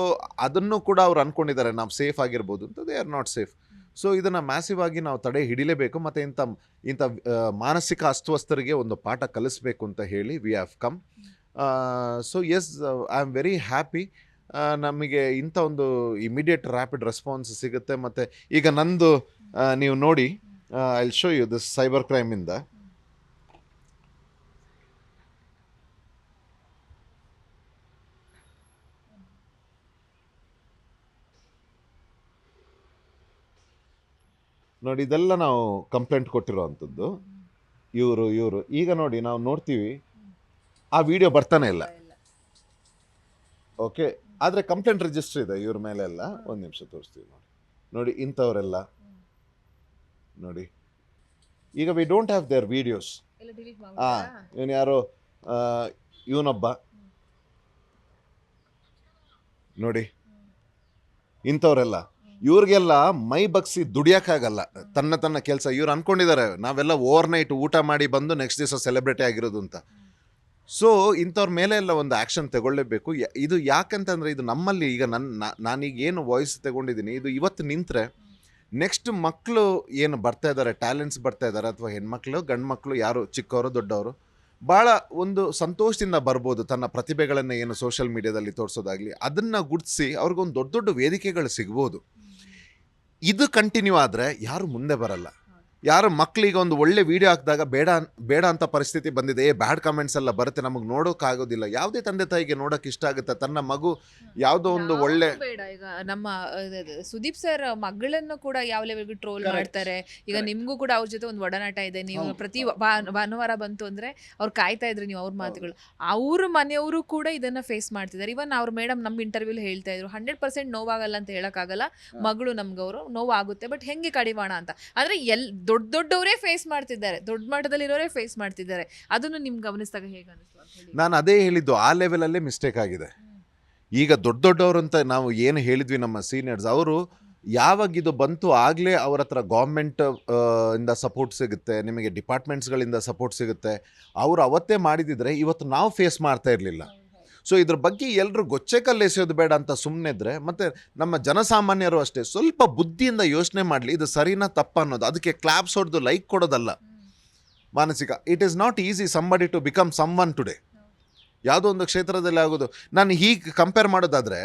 Speaker 2: ಅದನ್ನು ಕೂಡ ಅವ್ರು ಅಂದ್ಕೊಂಡಿದ್ದಾರೆ ನಾವು ಸೇಫ್ ಆಗಿರ್ಬೋದು ಅಂತ. They are not safe. So ಇದನ್ನು ಮ್ಯಾಸಿವ್ ಆಗಿ ನಾವು ತಡೆ ಹಿಡಿಲೇಬೇಕು. ಮತ್ತು ಇಂಥ ಮಾನಸಿಕ ಅಸ್ವಸ್ಥರಿಗೆ ಒಂದು ಪಾಠ ಕಲಿಸ್ಬೇಕು ಅಂತ ಹೇಳಿ we have come. So yes, I am very happy. ನಮಗೆ ಇಂಥ ಒಂದು ಇಮಿಡಿಯೇಟ್ ರ್ಯಾಪಿಡ್ ರೆಸ್ಪಾನ್ಸ್ ಸಿಗುತ್ತೆ. ಮತ್ತು ಈಗ ನಂದು ನೀವು ನೋಡಿ, I will show you this cyber ಕ್ರೈಮಿಂದ. ನೋಡಿ, ಇದೆಲ್ಲ ನಾವು ಕಂಪ್ಲೇಂಟ್ ಕೊಟ್ಟಿರೋ ಅಂಥದ್ದು. ಇವರು ಈಗ ನೋಡಿ ನಾವು ನೋಡ್ತೀವಿ ಆ ವಿಡಿಯೋ ಬರ್ತಾನೆ ಇಲ್ಲ. ಓಕೆ, ಆದರೆ ಕಂಪ್ಲೇಂಟ್ ರಿಜಿಸ್ಟರ್ ಇದೆ ಇವ್ರ ಮೇಲೆ ಎಲ್ಲ. ಒಂದು ನಿಮಿಷ ತೋರಿಸ್ತೀವಿ ನೋಡಿ ಇಂಥವರೆಲ್ಲ ನೋಡಿ. ಈಗ we don't have their videos. ಇವನು ಯಾರೋ ಇವನೊಬ್ಬ ನೋಡಿ, ಇಂಥವರೆಲ್ಲ. ಇವ್ರಿಗೆಲ್ಲ ಮೈ ಬಗ್ಸಿ ದುಡಿಯೋಕ್ಕಾಗಲ್ಲ, ತನ್ನ ಕೆಲಸ. ಇವ್ರು ಅಂದ್ಕೊಂಡಿದ್ದಾರೆ ನಾವೆಲ್ಲ ಓವರ್ ನೈಟ್ ಊಟ ಮಾಡಿ ಬಂದು ನೆಕ್ಸ್ಟ್ ದಿವಸ ಸೆಲೆಬ್ರಿಟಿ ಆಗಿರೋದು ಅಂತ. ಸೊ ಇಂಥವ್ರ ಮೇಲೆ ಎಲ್ಲ ಒಂದು ಆ್ಯಕ್ಷನ್ ತಗೊಳ್ಳೇಬೇಕು. ಇದು ಯಾಕಂತಂದರೆ ಇದು ನಮ್ಮಲ್ಲಿ ಈಗ ನಾನೀಗ ಏನು ವಾಯ್ಸ್ ತಗೊಂಡಿದ್ದೀನಿ, ಇದು ಇವತ್ತು ನಿಂತರೆ ನೆಕ್ಸ್ಟ್ ಮಕ್ಕಳು ಏನು ಬರ್ತಾ ಇದ್ದಾರೆ, ಟ್ಯಾಲೆಂಟ್ಸ್ ಬರ್ತಾ ಇದ್ದಾರೆ, ಅಥವಾ ಹೆಣ್ಮಕ್ಳು ಗಂಡು ಮಕ್ಕಳು ಯಾರು ಚಿಕ್ಕವರು ದೊಡ್ಡವರು, ಭಾಳ ಒಂದು ಸಂತೋಷದಿಂದ ಬರ್ಬೋದು. ತನ್ನ ಪ್ರತಿಭೆಗಳನ್ನು ಏನು ಸೋಷಿಯಲ್ ಮೀಡಿಯಾದಲ್ಲಿ ತೋರಿಸೋದಾಗಲಿ ಅದನ್ನು ಗುರುತಿಸಿ ಅವ್ರಿಗೊಂದು ದೊಡ್ಡ ವೇದಿಕೆಗಳು ಸಿಗ್ಬೋದು. ಇದು ಕಂಟಿನ್ಯೂ ಆದರೆ ಯಾರು ಮುಂದೆ ಬರಲ್ಲ. ಯಾರು ಮಕ್ಕಳಿಗೆ ಒಂದು ಒಳ್ಳೆ ವಿಡಿಯೋ ಹಾಕಿದಾಗ ಬೇಡ ಅಂತ ಪರಿಸ್ಥಿತಿ ಬಂದಿದೆ, ಬ್ಯಾಡ್ ಕಮೆಂಟ್ಸ್ ಎಲ್ಲ ಬರುತ್ತೆ, ನಮಗೆ ನೋಡೋಕ್ಕಾಗೋದಿಲ್ಲ. ಯಾವುದೇ ತಂದೆ ತಾಯಿಗೆ ನೋಡೋಕೆ ಇಷ್ಟ ಆಗುತ್ತೆ ತನ್ನ ಮಗು ಯಾವುದೋ ಒಂದು ಒಳ್ಳೆ.
Speaker 1: ಬೇಡ, ಈಗ ನಮ್ಮ ಸುದೀಪ್ ಸರ್ ಮಗಳನ್ನು ಕೂಡ ಯಾವ ಲೆವೆಲ್ಗೂ ಟ್ರೋಲ್ ಮಾಡ್ತಾರೆ. ಈಗ ನಿಮ್ಗೂ ಕೂಡ ಅವ್ರ ಜೊತೆ ಒಂದು ಒಡನಾಟ ಇದೆ. ನೀವು ಪ್ರತಿ ಭಾನುವಾರ ಬಂತು ಅಂದ್ರೆ ಅವ್ರು ಕಾಯ್ತಾ ಇದ್ರಿ, ನೀವು ಅವ್ರ ಮಾತುಗಳು. ಅವ್ರ ಮನೆಯವರು ಕೂಡ ಇದನ್ನ ಫೇಸ್ ಮಾಡ್ತಿದ್ದಾರೆ. ಇವನ್ ಅವ್ರ ಮೇಡಮ್ ನಮ್ಮ ಇಂಟರ್ವ್ಯೂಲಿ ಹೇಳ್ತಾ ಇದ್ರು, 100% ನೋವಾಗಲ್ಲ ಅಂತ ಹೇಳಕ್ಕಾಗಲ್ಲ, ಮಗಳು ನಮ್ಗವರು ನೋವಾಗುತ್ತೆ, ಬಟ್ ಹೆಂಗೆ ಕಡಿವಾಣ ಅಂತ. ಅಂದ್ರೆ ದೊಡ್ಡವರೇ ಫೇಸ್ ಮಾಡ್ತಿದ್ದಾರೆ, ದೊಡ್ಡ ಮಟ್ಟದಲ್ಲಿರೋರೇ ಫೇಸ್ ಮಾಡ್ತಿದ್ದಾರೆ. ಅದನ್ನು ನಿಮ್ಗೆ ಗಮನಿಸಿದಾಗ ಹೇಗೆ ಅನಿಸ್ತು?
Speaker 2: ನಾನು ಅದೇ ಹೇಳಿದ್ದು, ಆ ಲೆವೆಲಲ್ಲೇ ಮಿಸ್ಟೇಕ್ ಆಗಿದೆ. ಈಗ ದೊಡ್ಡವರು ಅಂತ ನಾವು ಏನು ಹೇಳಿದ್ವಿ ನಮ್ಮ ಸೀನಿಯರ್ಸ್, ಅವರು ಯಾವಾಗ ಇದು ಬಂತು ಆಗಲೇ ಅವ್ರ ಹತ್ರ ಗೌರ್ಮೆಂಟ್ ಇಂದ ಸಪೋರ್ಟ್ ಸಿಗುತ್ತೆ, ನಿಮಗೆ ಡಿಪಾರ್ಟ್ಮೆಂಟ್ಸ್ಗಳಿಂದ ಸಪೋರ್ಟ್ ಸಿಗುತ್ತೆ. ಅವರು ಅವತ್ತೇ ಮಾಡಿದಿದ್ರೆ ಇವತ್ತು ನಾವು ಫೇಸ್ ಮಾಡ್ತಾ ಇರಲಿಲ್ಲ. ಸೊ ಇದ್ರ ಬಗ್ಗೆ ಎಲ್ಲರೂ ಗೊಚ್ಚೆ ಕಲ್ಲೆಸೆಯೋದು ಬೇಡ ಅಂತ ಸುಮ್ಮನೆ ಇದ್ರೆ, ಮತ್ತು ನಮ್ಮ ಜನಸಾಮಾನ್ಯರು ಅಷ್ಟೇ ಸ್ವಲ್ಪ ಬುದ್ಧಿಯಿಂದ ಯೋಚನೆ ಮಾಡಲಿ, ಇದು ಸರಿನಾ ತಪ್ಪ ಅನ್ನೋದು. ಅದಕ್ಕೆ ಕ್ಲಾಪ್ಸ್ ಹೊಡೆದು ಲೈಕ್ ಕೊಡೋದಲ್ಲ ಮಾನಸಿಕ. It is not easy somebody to become someone today. ಯಾವುದೋ ಒಂದು ಕ್ಷೇತ್ರದಲ್ಲಿ ಆಗೋದು. ನಾನು ಹೀಗೆ ಕಂಪೇರ್ ಮಾಡೋದಾದರೆ,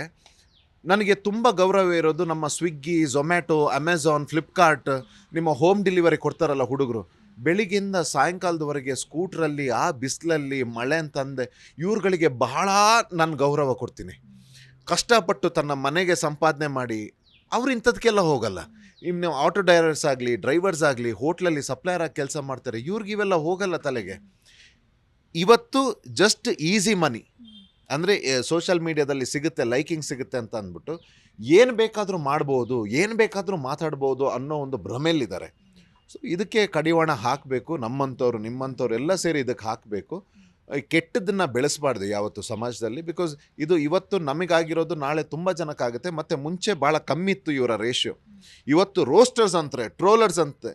Speaker 2: ನನಗೆ ತುಂಬ ಗೌರವ ಇರೋದು ನಮ್ಮ ಸ್ವಿಗ್ಗಿ, ಝೊಮ್ಯಾಟೊ, ಅಮೆಝಾನ್, ಫ್ಲಿಪ್ಕಾರ್ಟ್, ನಿಮ್ಮ ಹೋಮ್ ಡೆಲಿವರಿ ಕೊಡ್ತಾರಲ್ಲ ಹುಡುಗರು, ಬೆಳಿಗ್ಗೆಯಿಂದ ಸಾಯಂಕಾಲದವರೆಗೆ ಸ್ಕೂಟ್ರಲ್ಲಿ ಆ ಬಿಸಿಲಲ್ಲಿ ಮಳೆ ಅಂತಂದೆ ಇವ್ರುಗಳಿಗೆ ಬಹಳ ನಾನು ಗೌರವ ಕೊಡ್ತೀನಿ. ಕಷ್ಟಪಟ್ಟು ತನ್ನ ಮನೆಗೆ ಸಂಪಾದನೆ ಮಾಡಿ ಅವ್ರು ಇಂಥದಕ್ಕೆಲ್ಲ ಹೋಗಲ್ಲ. ಇನ್ನು ಆಟೋ ಡ್ರೈವರ್ಸ್ ಆಗಲಿ, ಡ್ರೈವರ್ಸ್ ಆಗಲಿ, ಹೋಟ್ಲಲ್ಲಿ ಸಪ್ಲೈಯರ್ ಆಗಿ ಕೆಲಸ ಮಾಡ್ತಾರೆ, ಇವ್ರಿಗಿವೆಲ್ಲ ಹೋಗಲ್ಲ ತಲೆಗೆ. ಇವತ್ತು ಜಸ್ಟ್ ಈಸಿ ಮನಿ ಅಂದರೆ ಸೋಷಿಯಲ್ ಮೀಡಿಯಾದಲ್ಲಿ ಸಿಗುತ್ತೆ, ಲೈಕಿಂಗ್ ಸಿಗುತ್ತೆ ಅಂತ ಅಂದ್ಬಿಟ್ಟು ಏನು ಬೇಕಾದರೂ ಮಾಡ್ಬೋದು, ಏನು ಬೇಕಾದರೂ ಮಾತಾಡ್ಬೋದು ಅನ್ನೋ ಒಂದು ಭ್ರಮೆಯಲ್ಲಿದ್ದಾರೆ. ಸೊ ಇದಕ್ಕೆ ಕಡಿವಾಣ ಹಾಕಬೇಕು. ನಮ್ಮಂಥವ್ರು ನಿಮ್ಮಂಥವ್ರು ಎಲ್ಲ ಸೇರಿ ಇದಕ್ಕೆ ಹಾಕಬೇಕು. ಕೆಟ್ಟದ್ದನ್ನು ಬೆಳೆಸಬಾರ್ದು ಯಾವತ್ತು ಸಮಾಜದಲ್ಲಿ. ಬಿಕಾಸ್ ಇದು ಇವತ್ತು ನಮಗಾಗಿರೋದು ನಾಳೆ ತುಂಬ ಜನಕ್ಕಾಗುತ್ತೆ. ಮತ್ತು ಮುಂಚೆ ಭಾಳ ಕಮ್ಮಿ ಇತ್ತು ಇವರ ರೇಷಿಯೋ. ಇವತ್ತು ರೋಸ್ಟರ್ಸ್ ಅಂತಾರೆ, ಟ್ರೋಲರ್ಸ್ ಅಂತೆ,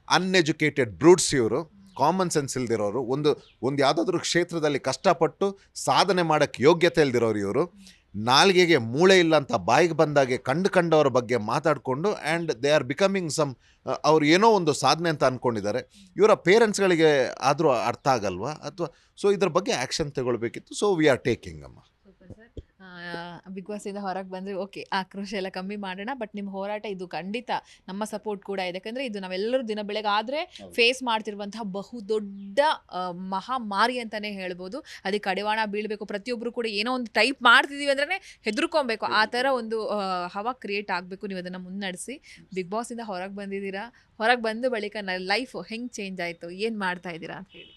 Speaker 2: ಅನ್ಎಜುಕೇಟೆಡ್ ಬ್ರೂಟ್ಸ್ ಇವರು, ಕಾಮನ್ ಸೆನ್ಸ್ ಇಲ್ದಿರೋರು, ಒಂದು ಯಾವುದಾದ್ರೂ ಕ್ಷೇತ್ರದಲ್ಲಿ ಕಷ್ಟಪಟ್ಟು ಸಾಧನೆ ಮಾಡೋಕ್ಕೆ ಯೋಗ್ಯತೆ ಇಲ್ದಿರೋರು ಇವರು. ನಾಲ್ಗೆಗೆ ಮೂಳೆ ಇಲ್ಲ ಅಂತ ಬಾಯಿಗೆ ಬಂದಾಗೆ ಕಂಡವ್ರ ಬಗ್ಗೆ ಮಾತಾಡಿಕೊಂಡು and they are becoming some, ಅವ್ರು ಏನೋ ಒಂದು ಸಾಧನೆ ಅಂತ ಅಂದ್ಕೊಂಡಿದ್ದಾರೆ. ಇವರ ಪೇರೆಂಟ್ಸ್ಗಳಿಗೆ ಆದರೂ ಅರ್ಥ ಆಗಲ್ವಾ? ಅಥವಾ ಸೊ ಇದ್ರ ಬಗ್ಗೆ ಆ್ಯಕ್ಷನ್ ತಗೊಳ್ಬೇಕಿತ್ತು. ಸೊ ವಿ ಆರ್ ಟೇಕಿಂಗ್ ಅಮ್ಮ.
Speaker 1: ಬಿಗ್ ಬಾಸಿಂದ ಹೊರಗೆ ಬಂದರೆ ಓಕೆ, ಆಕ್ರೋಶ ಎಲ್ಲ ಕಮ್ಮಿ ಮಾಡೋಣ. ಬಟ್ ನಿಮ್ಮ ಹೋರಾಟ ಇದು ಖಂಡಿತ ನಮ್ಮ ಸಪೋರ್ಟ್ ಕೂಡ ಇದೆ. ಯಾಕಂದರೆ ಇದು ನಾವೆಲ್ಲರೂ ದಿನ ಬೆಳಗ್ಗೆ ಆದರೆ ಫೇಸ್ ಮಾಡ್ತಿರುವಂತಹ ಬಹುದೊಡ್ಡ ಮಹಾಮಾರಿ ಅಂತಲೇ ಹೇಳ್ಬೋದು. ಅದಕ್ಕೆ ಕಡಿವಾಣ ಬೀಳಬೇಕು. ಪ್ರತಿಯೊಬ್ಬರು ಕೂಡ ಏನೋ ಒಂದು ಟೈಪ್ ಮಾಡ್ತಿದ್ದೀವಿ ಅಂದ್ರೆ ಹೆದರ್ಕೊಬೇಕು. ಆ ಥರ ಒಂದು ಹವಾ ಕ್ರಿಯೇಟ್ ಆಗಬೇಕು. ನೀವು ಅದನ್ನು ಮುನ್ನಡೆಸಿ. ಬಿಗ್ ಬಾಸಿಂದ ಹೊರಗೆ ಬಂದಿದ್ದೀರಾ, ಹೊರಗೆ ಬಂದ ಬಳಿಕ ಲೈಫ್ ಹೆಂಗೆ ಚೇಂಜ್ ಆಯಿತು, ಏನು ಮಾಡ್ತಾ ಇದ್ದೀರಾ ಅಂತ ಹೇಳಿ?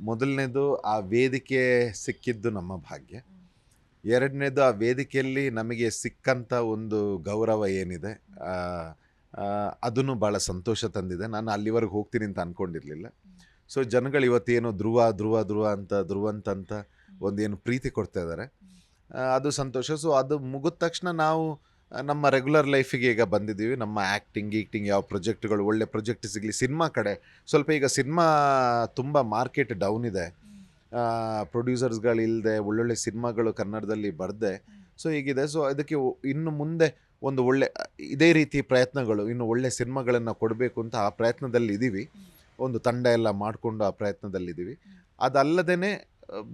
Speaker 2: ಮೊದಲನೇದು ಆ ವೇದಿಕೆ ಸಿಕ್ಕಿದ್ದು ನಮ್ಮ ಭಾಗ್ಯ. ಎರಡನೇದು ಆ ವೇದಿಕೆಯಲ್ಲಿ ನಮಗೆ ಸಿಕ್ಕಂಥ ಒಂದು ಗೌರವ ಏನಿದೆ ಅದನ್ನು ಭಾಳ ಸಂತೋಷ ತಂದಿದೆ. ನಾನು ಅಲ್ಲಿವರೆಗೆ ಹೋಗ್ತೀನಿ ಅಂತ ಅಂದ್ಕೊಂಡಿರಲಿಲ್ಲ. ಸೊ ಜನಗಳು ಇವತ್ತೇನು ಧ್ರುವಂತ ಒಂದೇನು ಪ್ರೀತಿ ಕೊಡ್ತಾ ಇದ್ದಾರೆ, ಅದು ಸಂತೋಷ. ಸೊ ಅದು ಮುಗಿದ ತಕ್ಷಣ ನಾವು ನಮ್ಮ ರೆಗ್ಯುಲರ್ ಲೈಫಿಗೆ ಈಗ ಬಂದಿದ್ದೀವಿ. ನಮ್ಮ ಆ್ಯಕ್ಟಿಂಗ್ ಯಾವ ಪ್ರೊಜೆಕ್ಟ್ಗಳು, ಒಳ್ಳೆ ಪ್ರೊಜೆಕ್ಟ್ ಸಿಗಲಿ. ಸಿನಿಮಾ ಕಡೆ ಸ್ವಲ್ಪ ಈಗ ಸಿನಿಮಾ ತುಂಬ ಮಾರ್ಕೆಟ್ ಡೌನ್ ಇದೆ, ಪ್ರೊಡ್ಯೂಸರ್ಸ್ಗಳಿಲ್ಲದೆ ಒಳ್ಳೊಳ್ಳೆ ಸಿನಿಮಾಗಳು ಕನ್ನಡದಲ್ಲಿ ಬರದೆ. ಸೊ ಹೀಗಿದೆ. ಸೊ ಅದಕ್ಕೆ ಇನ್ನು ಮುಂದೆ ಒಂದು ಒಳ್ಳೆ ಇದೇ ರೀತಿ ಪ್ರಯತ್ನಗಳು, ಇನ್ನು ಒಳ್ಳೆ ಸಿನಿಮಾಗಳನ್ನು ಕೊಡಬೇಕು ಅಂತ ಆ ಪ್ರಯತ್ನದಲ್ಲಿ ಇದ್ದೀವಿ. ಒಂದು ತಂಡ ಎಲ್ಲ ಮಾಡಿಕೊಂಡು ಆ ಪ್ರಯತ್ನದಲ್ಲಿದ್ದೀವಿ. ಅದಲ್ಲದೇ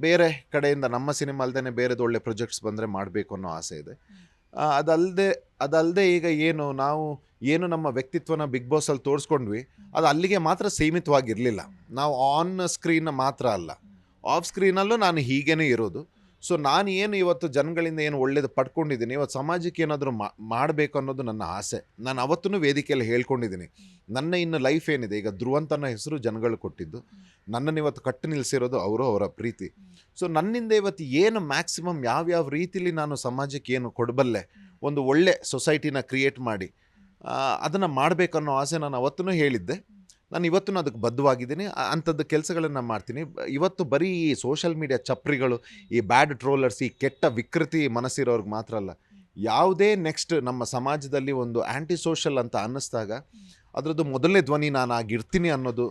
Speaker 2: ಬೇರೆ ಕಡೆಯಿಂದ ನಮ್ಮ ಸಿನಿಮಾ ಅಲ್ಲದೇ ಬೇರೆದು ಒಳ್ಳೆ ಪ್ರೊಜೆಕ್ಟ್ಸ್ ಬಂದರೆ ಮಾಡಬೇಕು ಅನ್ನೋ ಆಸೆ ಇದೆ. ಅದಲ್ಲದೆ ಈಗ ಏನು ನಮ್ಮ ವ್ಯಕ್ತಿತ್ವನ ಬಿಗ್ ಬಾಸಲ್ಲಿ ತೋರಿಸ್ಕೊಂಡ್ವಿ, ಅದು ಅಲ್ಲಿಗೆ ಮಾತ್ರ ಸೀಮಿತವಾಗಿರಲಿಲ್ಲ. ನಾವು ಆನ್ ಸ್ಕ್ರೀನ್ ಮಾತ್ರ ಅಲ್ಲ, ಆಫ್ ಸ್ಕ್ರೀನಲ್ಲೂ ನಾನು ಹೀಗೇ ಇರೋದು. ಸೊ ನಾನು ಏನು ಇವತ್ತು ಜನಗಳಿಂದ ಏನು ಒಳ್ಳೇದು ಪಡ್ಕೊಂಡಿದ್ದೀನಿ, ಇವತ್ತು ಸಮಾಜಕ್ಕೆ ಏನಾದರೂ ಮಾಡಬೇಕು ಅನ್ನೋದು ನನ್ನ ಆಸೆ. ನಾನು ಅವತ್ತೂ ವೇದಿಕೆಯಲ್ಲಿ ಹೇಳ್ಕೊಂಡಿದ್ದೀನಿ, ನನ್ನ ಇನ್ನು ಲೈಫ್ ಏನಿದೆ, ಈಗ ಧ್ರುವಂತನ ಹೆಸರು ಜನಗಳು ಕೊಟ್ಟಿದ್ದು, ನನ್ನನ್ನು ಇವತ್ತು ಕಟ್ಟು ನಿಲ್ಲಿಸಿರೋದು ಅವರ ಪ್ರೀತಿ. ಸೊ ನನ್ನಿಂದ ಇವತ್ತು ಏನು ಮ್ಯಾಕ್ಸಿಮಮ್ ಯಾವ್ಯಾವ ರೀತಿಲಿ ನಾನು ಸಮಾಜಕ್ಕೆ ಏನು ಕೊಡಬಲ್ಲೆ, ಒಂದು ಒಳ್ಳೆ ಸೊಸೈಟಿನ ಕ್ರಿಯೇಟ್ ಮಾಡಿ ಅದನ್ನು ಮಾಡಬೇಕನ್ನೋ ಆಸೆ ನಾನು ಅವತ್ತೂ ಹೇಳಿದ್ದೆ. ನಾನು ಇವತ್ತು ಅದಕ್ಕೆ ಬದ್ಧವಾಗಿದ್ದೀನಿ. ಅಂಥದ್ದು ಕೆಲಸಗಳನ್ನು ಮಾಡ್ತೀನಿ. ಇವತ್ತು ಬರೀ ಈ ಸೋಷಲ್ ಮೀಡಿಯಾ ಚಪ್ರಿಗಳು, ಈ ಬ್ಯಾಡ್ ಟ್ರೋಲರ್ಸ್, ಈ ಕೆಟ್ಟ ವಿಕೃತಿ ಮನಸ್ಸಿರೋರ್ಗೆ ಮಾತ್ರ ಅಲ್ಲ, ಯಾವುದೇ ನೆಕ್ಸ್ಟ್ ನಮ್ಮ ಸಮಾಜದಲ್ಲಿ ಒಂದು ಆ್ಯಂಟಿ ಸೋಷಲ್ ಅಂತ ಅನ್ನಿಸ್ದಾಗ ಅದರದ್ದು ಮೊದಲನೇ ಧ್ವನಿ ನಾನು ಆಗಿರ್ತೀನಿ ಅನ್ನೋದು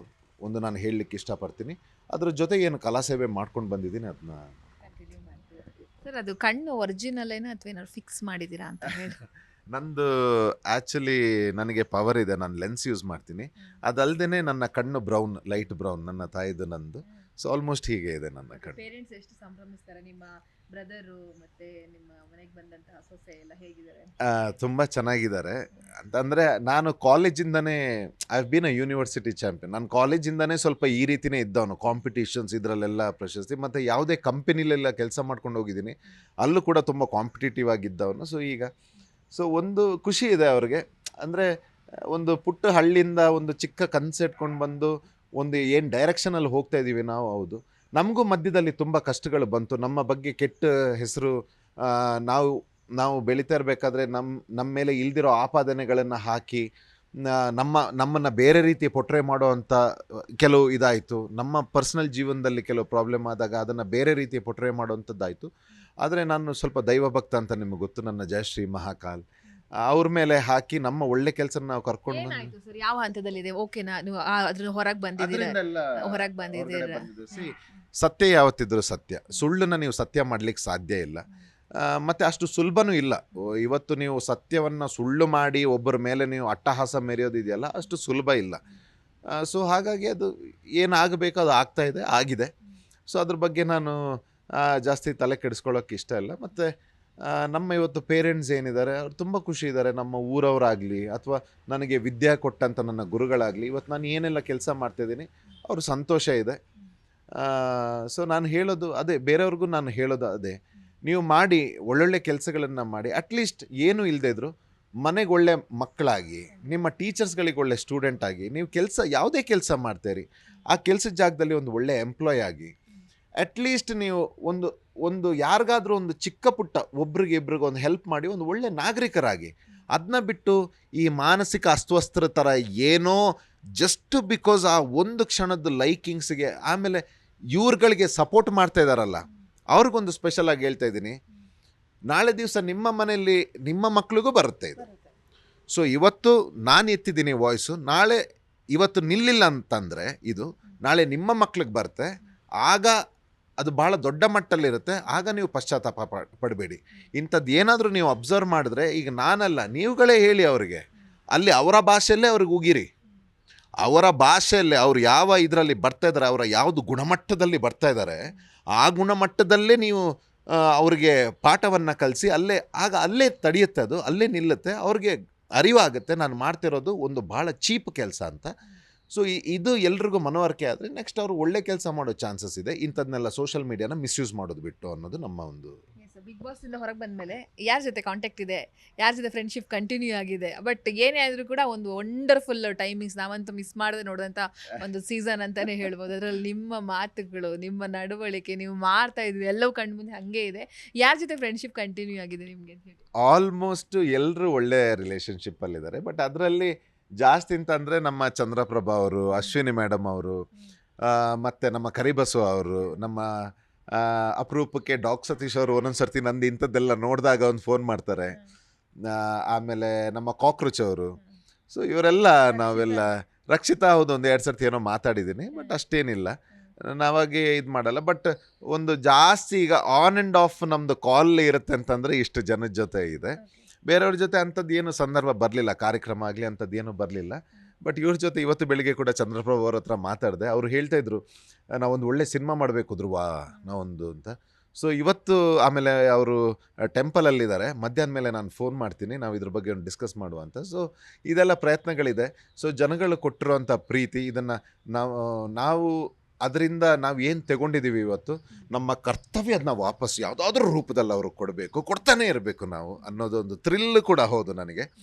Speaker 2: ಒಂದು ನಾನು ಹೇಳಲಿಕ್ಕೆ ಇಷ್ಟಪಡ್ತೀನಿ. ಅದ್ರ ಜೊತೆ ಏನು ಕಲಾ ಸೇವೆ ಮಾಡ್ಕೊಂಡು ಬಂದಿದ್ದೀನಿ ಅದನ್ನ
Speaker 1: ಸರ್. ಅದು ಕಣ್ಣು ಒರಿಜಿನಲ್ಲೇನಾ ಅಥವಾ ಏನಾದ್ರು ಫಿಕ್ಸ್ ಮಾಡಿದ್ದೀರಾ ಅಂತ ಹೇಳಿ?
Speaker 2: ನಂದು ಆ್ಯಕ್ಚುಲಿ ನನಗೆ ಪವರ್ ಇದೆ, ನಾನು ಲೆನ್ಸ್ ಯೂಸ್ ಮಾಡ್ತೀನಿ. ಅದಲ್ಲದೆ ನನ್ನ ಕಣ್ಣು ಬ್ರೌನ್, ಲೈಟ್ ಬ್ರೌನ್, ನನ್ನ ತಾಯಿದು ನಂದು. ಸೊ ಆಲ್ಮೋಸ್ಟ್ ಹೀಗೆ ಇದೆ ನನ್ನ ಕಣ್ಣು.
Speaker 1: ಪೇರೆಂಟ್ಸ್ ಎಷ್ಟು ಸಂಭ್ರಮಿಸ್ತಾರೆ? ನಿಮ್ಮ ಬ್ರದರು ಮತ್ತು ನಿಮ್ಮ ಮನೆಗೆ ಬಂದಂತಹ ಸೊಸೆ ಎಲ್ಲ ಹೇಗಿದ್ದಾರೆ?
Speaker 2: ತುಂಬ ಚೆನ್ನಾಗಿದ್ದಾರೆ. ಅಂತಂದರೆ ನಾನು ಕಾಲೇಜಿಂದನೇ I have been a university champion. ನಾನು ಕಾಲೇಜಿಂದನೇ ಸ್ವಲ್ಪ ಈ ರೀತಿಯೇ ಇದ್ದವನು, ಕಾಂಪಿಟೇಷನ್ಸ್ ಇದರಲ್ಲೆಲ್ಲ ಪ್ರಶಸ್ತಿ, ಮತ್ತು ಯಾವುದೇ ಕಂಪನಿಲೆಲ್ಲ ಕೆಲಸ ಮಾಡ್ಕೊಂಡು ಹೋಗಿದ್ದೀನಿ, ಅಲ್ಲೂ ಕೂಡ ತುಂಬ ಕಾಂಪಿಟೇಟಿವ್ ಆಗಿದ್ದವನು. ಸೊ ಒಂದು ಖುಷಿ ಇದೆ ಅವ್ರಿಗೆ. ಅಂದರೆ ಒಂದು ಪುಟ್ಟ ಹಳ್ಳಿಯಿಂದ ಒಂದು ಚಿಕ್ಕ ಕನ್ಸೆಟ್ಕೊಂಡು ಬಂದು ಒಂದು ಏನು ಡೈರೆಕ್ಷನಲ್ಲಿ ಹೋಗ್ತಾ ಇದ್ದೀವಿ ನಾವು. ಹೌದು, ನಮಗೂ ಮಧ್ಯದಲ್ಲಿ ತುಂಬ ಕಷ್ಟಗಳು ಬಂತು. ನಮ್ಮ ಬಗ್ಗೆ ಕೆಟ್ಟ ಹೆಸರು, ನಾವು ಬೆಳೀತಾ ಇರಬೇಕಾದ್ರೆ ನಮ್ಮ ಮೇಲೆ ಇಲ್ದಿರೋ ಆಪಾದನೆಗಳನ್ನು ಹಾಕಿ ನಮ್ಮನ್ನು ಬೇರೆ ರೀತಿ ಪೊಟ್ರೆ ಮಾಡೋ ಅಂಥ ಕೆಲವು ಇದಾಯಿತು. ನಮ್ಮ ಪರ್ಸ್ನಲ್ ಜೀವನದಲ್ಲಿ ಕೆಲವು ಪ್ರಾಬ್ಲಮ್ ಆದಾಗ ಅದನ್ನು ಬೇರೆ ರೀತಿ ಪೊಟ್ರೆ ಮಾಡೋವಂಥದ್ದಾಯಿತು. ಆದರೆ ನಾನು ಸ್ವಲ್ಪ ದೈವಭಕ್ತ ಅಂತ ನಿಮಗೆ ಗೊತ್ತು, ನನ್ನ ಜಯಶ್ರೀ ಮಹಾಕಾಲ್ ಅವ್ರ ಮೇಲೆ ಹಾಕಿ ನಮ್ಮ ಒಳ್ಳೆ ಕೆಲಸ ನಾವು ಕರ್ಕೊಂಡು
Speaker 1: ಏನಾಯ್ತು ಸರ್? ಯಾವ ಹಂತದಲ್ಲಿದೆ? ಓಕೆನಾ, ನೀವು ಅದ್ರ ಹೊರಗೆ ಬಂದಿದ್ದೀರಾ?
Speaker 2: ಸತ್ಯ ಯಾವತ್ತಿದ್ರು ಸತ್ಯ, ಸುಳ್ಳನ್ನು ನೀವು ಸತ್ಯ ಮಾಡಲಿಕ್ಕೆ ಸಾಧ್ಯ ಇಲ್ಲ. ಮತ್ತು ಅಷ್ಟು ಸುಲಭನೂ ಇಲ್ಲ. ಇವತ್ತು ನೀವು ಸತ್ಯವನ್ನು ಸುಳ್ಳು ಮಾಡಿ ಒಬ್ಬರ ಮೇಲೆ ನೀವು ಅಟ್ಟಹಾಸ ಮೆರೆಯೋದಿದೆಯಲ್ಲ, ಅಷ್ಟು ಸುಲಭ ಇಲ್ಲ. ಸೊ ಹಾಗಾಗಿ ಅದು ಏನಾಗಬೇಕು ಅದು ಆಗಿದೆ. ಸೊ ಅದ್ರ ಬಗ್ಗೆ ನಾನು ಜಾಸ್ತಿ ತಲೆ ಕೆಡಿಸ್ಕೊಳ್ಳೋಕ್ಕೆ ಇಷ್ಟ ಇಲ್ಲ. ಮತ್ತು ನಮ್ಮ ಇವತ್ತು ಪೇರೆಂಟ್ಸ್ ಏನಿದ್ದಾರೆ ಅವ್ರು ತುಂಬ ಖುಷಿ ಇದ್ದಾರೆ. ನಮ್ಮ ಊರವರಾಗಲಿ ಅಥವಾ ನನಗೆ ವಿದ್ಯೆ ಕೊಟ್ಟಂಥ ನನ್ನ ಗುರುಗಳಾಗಲಿ ಇವತ್ತು ನಾನು ಏನೆಲ್ಲ ಕೆಲಸ ಮಾಡ್ತಾಯಿದ್ದೀನಿ ಅವ್ರ ಸಂತೋಷ ಇದೆ. ಸೊ ನಾನು ಹೇಳೋದು ಅದೇ, ಬೇರೆಯವ್ರಿಗೂ ನಾನು ಹೇಳೋದು ಅದೇ, ನೀವು ಮಾಡಿ ಒಳ್ಳೊಳ್ಳೆ ಕೆಲಸಗಳನ್ನು ಮಾಡಿ. ಅಟ್ಲೀಸ್ಟ್ ಏನೂ ಇಲ್ಲದೇ ಇದ್ರು ಮನೆಗೆ ಒಳ್ಳೆ ಮಕ್ಕಳಾಗಿ, ನಿಮ್ಮ ಟೀಚರ್ಸ್ಗಳಿಗೆ ಒಳ್ಳೆ ಸ್ಟೂಡೆಂಟ್ ಆಗಿ, ನೀವು ಯಾವುದೇ ಕೆಲಸ ಮಾಡ್ತೀರಿ ಆ ಕೆಲಸದ ಜಾಗದಲ್ಲಿ ಒಂದು ಒಳ್ಳೆ ಎಂಪ್ಲಾಯ್ ಆಗಿ, ಅಟ್ಲೀಸ್ಟ್ ನೀವು ಒಂದು ಯಾರಿಗಾದ್ರೂ ಒಂದು ಚಿಕ್ಕ ಪುಟ್ಟ ಒಬ್ರಿಗೆ ಇಬ್ರಿಗೆ ಒಂದು ಹೆಲ್ಪ್ ಮಾಡಿ ಒಂದು ಒಳ್ಳೆ ನಾಗರಿಕರಾಗಿ. ಅದನ್ನ ಬಿಟ್ಟು ಈ ಮಾನಸಿಕ ಅಸ್ವಸ್ಥರ ಥರ ಏನೋ ಜಸ್ಟ್ ಬಿಕಾಸ್ ಆ ಒಂದು ಕ್ಷಣದ ಲೈಕಿಂಗ್ಸ್ಗೆ ಆಮೇಲೆ ಇವ್ರುಗಳಿಗೆ ಸಪೋರ್ಟ್ ಮಾಡ್ತಾ ಇದ್ದಾರಲ್ಲ, ಅವ್ರಿಗೊಂದು ಸ್ಪೆಷಲ್ ಆಗಿ ಹೇಳ್ತಾ ಇದ್ದೀನಿ, ನಾಳೆ ದಿವಸ ನಿಮ್ಮ ಮನೆಯಲ್ಲಿ ನಿಮ್ಮ ಮಕ್ಳಿಗೂ ಬರುತ್ತೆ ಇದು. ಸೊ ಇವತ್ತು ನಾನು ಎತ್ತಿದ್ದೀನಿ ವಾಯ್ಸು, ಇವತ್ತು ನಿಲ್ಲಿಲ್ಲ ಅಂತಂದರೆ ಇದು ನಾಳೆ ನಿಮ್ಮ ಮಕ್ಳಿಗೆ ಬರುತ್ತೆ. ಆಗ ಅದು ಭಾಳ ದೊಡ್ಡ ಮಟ್ಟಲ್ಲಿರುತ್ತೆ. ಆಗ ನೀವು ಪಶ್ಚಾತ್ತಾಪ ಪಡಬೇಡಿ. ಇಂಥದ್ದು ಏನಾದರೂ ನೀವು ಅಬ್ಸರ್ವ್ ಮಾಡಿದ್ರೆ, ಈಗ ನಾನಲ್ಲ ನೀವುಗಳೇ ಹೇಳಿ ಅವರಿಗೆ, ಅಲ್ಲಿ ಅವರ ಭಾಷೆಯಲ್ಲೇ ಅವ್ರಿಗೆ ಉಗಿರಿ, ಅವರ ಭಾಷೆಯಲ್ಲೇ ಅವ್ರು ಯಾವ ಇದರಲ್ಲಿ ಬರ್ತಾ ಇದ್ದಾರೆ, ಅವರ ಯಾವುದು ಗುಣಮಟ್ಟದಲ್ಲಿ ಬರ್ತಾ ಇದ್ದಾರೆ ಆ ಗುಣಮಟ್ಟದಲ್ಲೇ ನೀವು ಅವ್ರಿಗೆ ಪಾಠವನ್ನು ಕಲಿಸಿ ಅಲ್ಲೇ ತಡೆಯುತ್ತೆ, ಅದು ಅಲ್ಲೇ ನಿಲ್ಲುತ್ತೆ, ಅವ್ರಿಗೆ ಅರಿವಾಗುತ್ತೆ ನಾನು ಮಾಡ್ತಿರೋದು ಒಂದು ಭಾಳ ಚೀಪ್ ಕೆಲಸ ಅಂತ. ಸೊ ಇದು ಎಲ್ರಿಗೂ ಮನವರಿಕೆ ಆದರೆ ನೆಕ್ಸ್ಟ್ ಅವರು ಒಳ್ಳೆ ಕೆಲಸ ಮಾಡೋ ಚಾನ್ಸಸ್ ಇದೆ. ಇಂಥದ್ದನ್ನೆಲ್ಲ ಸೋಷಿಯಲ್ ಮೀಡಿಯಾನ ಮಿಸ್ಯೂಸ್ ಮಾಡೋದು ಬಿಟ್ಟು ಅನ್ನೋದು ನಮ್ಮ ಒಂದು.
Speaker 1: ಬಿಗ್ ಬಾಸ್ ಇಂದ ಹೊರಗೆ ಬಂದಮೇಲೆ ಯಾರ ಜೊತೆ ಕಾಂಟ್ಯಾಕ್ಟ್ ಇದೆ, ಯಾರ ಜೊತೆ ಫ್ರೆಂಡ್ಶಿಪ್ ಕಂಟಿನ್ಯೂ ಆಗಿದೆ, ಬಟ್ ಏನೇ ಆದರೂ ಕೂಡ ಒಂದು ವಂಡರ್ಫುಲ್ ಟೈಮಿಂಗ್ಸ್ ನಾವಂತೂ ಮಿಸ್ ಮಾಡದೆ ನೋಡಿದಂಥ ಒಂದು ಸೀಸನ್ ಅಂತಲೇ ಹೇಳ್ಬೋದು. ಅದರಲ್ಲಿ ನಿಮ್ಮ ಮಾತುಗಳು, ನಿಮ್ಮ ನಡವಳಿಕೆ, ನೀವು ಮಾಡ್ತಾ ಇದ್ವಿ ಎಲ್ಲವೂ ಕಣ್ಣು ಮುಂದೆ ಹಾಗೆ ಇದೆ. ಯಾರ ಜೊತೆ ಫ್ರೆಂಡ್ಶಿಪ್ ಕಂಟಿನ್ಯೂ ಆಗಿದೆ ನಿಮಗೆ ಅಂತ ಹೇಳಿ?
Speaker 2: ಆಲ್ಮೋಸ್ಟ್ ಎಲ್ಲರೂ ಒಳ್ಳೆ ರಿಲೇಷನ್ಶಿಪ್ಪಲ್ಲಿದ್ದಾರೆ. ಬಟ್ ಅದರಲ್ಲಿ ಜಾಸ್ತಿ ಅಂತಂದರೆ ನಮ್ಮ ಚಂದ್ರಪ್ರಭಾ ಅವರು, ಅಶ್ವಿನಿ ಮೇಡಮ್ ಅವರು, ಮತ್ತು ನಮ್ಮ ಕರಿಬಸವ ಅವರು, ನಮ್ಮ ಅಪರೂಪಕ್ಕೆ ಡಾಕ್ ಸತೀಶ್ ಅವರು ಒಂದೊಂದು ಸರ್ತಿ ನಂದು ಇಂಥದ್ದೆಲ್ಲ ನೋಡಿದಾಗ ಒಂದು ಫೋನ್ ಮಾಡ್ತಾರೆ. ಆಮೇಲೆ ನಮ್ಮ ಕಾಕ್ರೋಚ್ ಅವರು. ಸೊ ಇವರೆಲ್ಲ ನಾವೆಲ್ಲ ರಕ್ಷಿತಾ ಹೌದು ಒಂದು 2 ಸರ್ತಿ ಏನೋ ಮಾತಾಡಿದ್ದೀನಿ, ಬಟ್ ಅಷ್ಟೇನಿಲ್ಲ, ನಾವಾಗೆ ಇದು ಮಾಡಲ್ಲ. ಬಟ್ ಒಂದು ಜಾಸ್ತಿ ಈಗ ಆನ್ ಆ್ಯಂಡ್ ಆಫ್ ನಮ್ಮದು ಕಾಲ್ ಇರುತ್ತೆ ಅಂತಂದರೆ ಇಷ್ಟು ಜನದ ಜೊತೆ ಇದೆ. ಬೇರೆಯವ್ರ ಜೊತೆ ಅಂಥದ್ದು ಏನು ಸಂದರ್ಭ ಬರಲಿಲ್ಲ, ಕಾರ್ಯಕ್ರಮ ಆಗಲಿ ಅಂಥದ್ದು ಏನೂ ಬರಲಿಲ್ಲ. ಬಟ್ ಇವ್ರ ಜೊತೆ ಇವತ್ತು ಬೆಳಿಗ್ಗೆ ಕೂಡ ಚಂದ್ರಪ್ರಭು ಅವ್ರ ಹತ್ರ ಮಾತಾಡಿದೆ. ಅವರು ಹೇಳ್ತಾಯಿದ್ರು ನಾವೊಂದು ಒಳ್ಳೆ ಸಿನಿಮಾ ಮಾಡಬೇಕು ಧ್ರುವ ನಾವೊಂದು ಅಂತ. ಸೊ ಇವತ್ತು ಆಮೇಲೆ ಅವರು ಟೆಂಪಲಲ್ಲಿದ್ದಾರೆ, ಮಧ್ಯಾಹ್ನ ಮೇಲೆ ನಾನು ಫೋನ್ ಮಾಡ್ತೀನಿ, ನಾವು ಇದ್ರ ಬಗ್ಗೆ ಒಂದು ಡಿಸ್ಕಸ್ ಮಾಡುವಂಥ. ಸೊ ಇದೆಲ್ಲ ಪ್ರಯತ್ನಗಳಿದೆ. ಸೊ ಜನಗಳು ಕೊಟ್ಟಿರೋವಂಥ ಪ್ರೀತಿ, ಇದನ್ನು ನಾವು ಅದರಿಂದ ನಾವು ಏನು ತಗೊಂಡಿದ್ದೀವಿ ಇವತ್ತು, ನಮ್ಮ ಕರ್ತವ್ಯ ಅದನ್ನ ವಾಪಸ್ ಯಾವುದಾದ್ರೂ ರೂಪದಲ್ಲಿ ಅವ್ರಿಗೆ ಕೊಡಬೇಕು, ಕೊಡ್ತಾನೆ ಇರಬೇಕು ನಾವು ಅನ್ನೋದೊಂದು ಥ್ರಿಲ್ ಕೂಡ ಹೌದು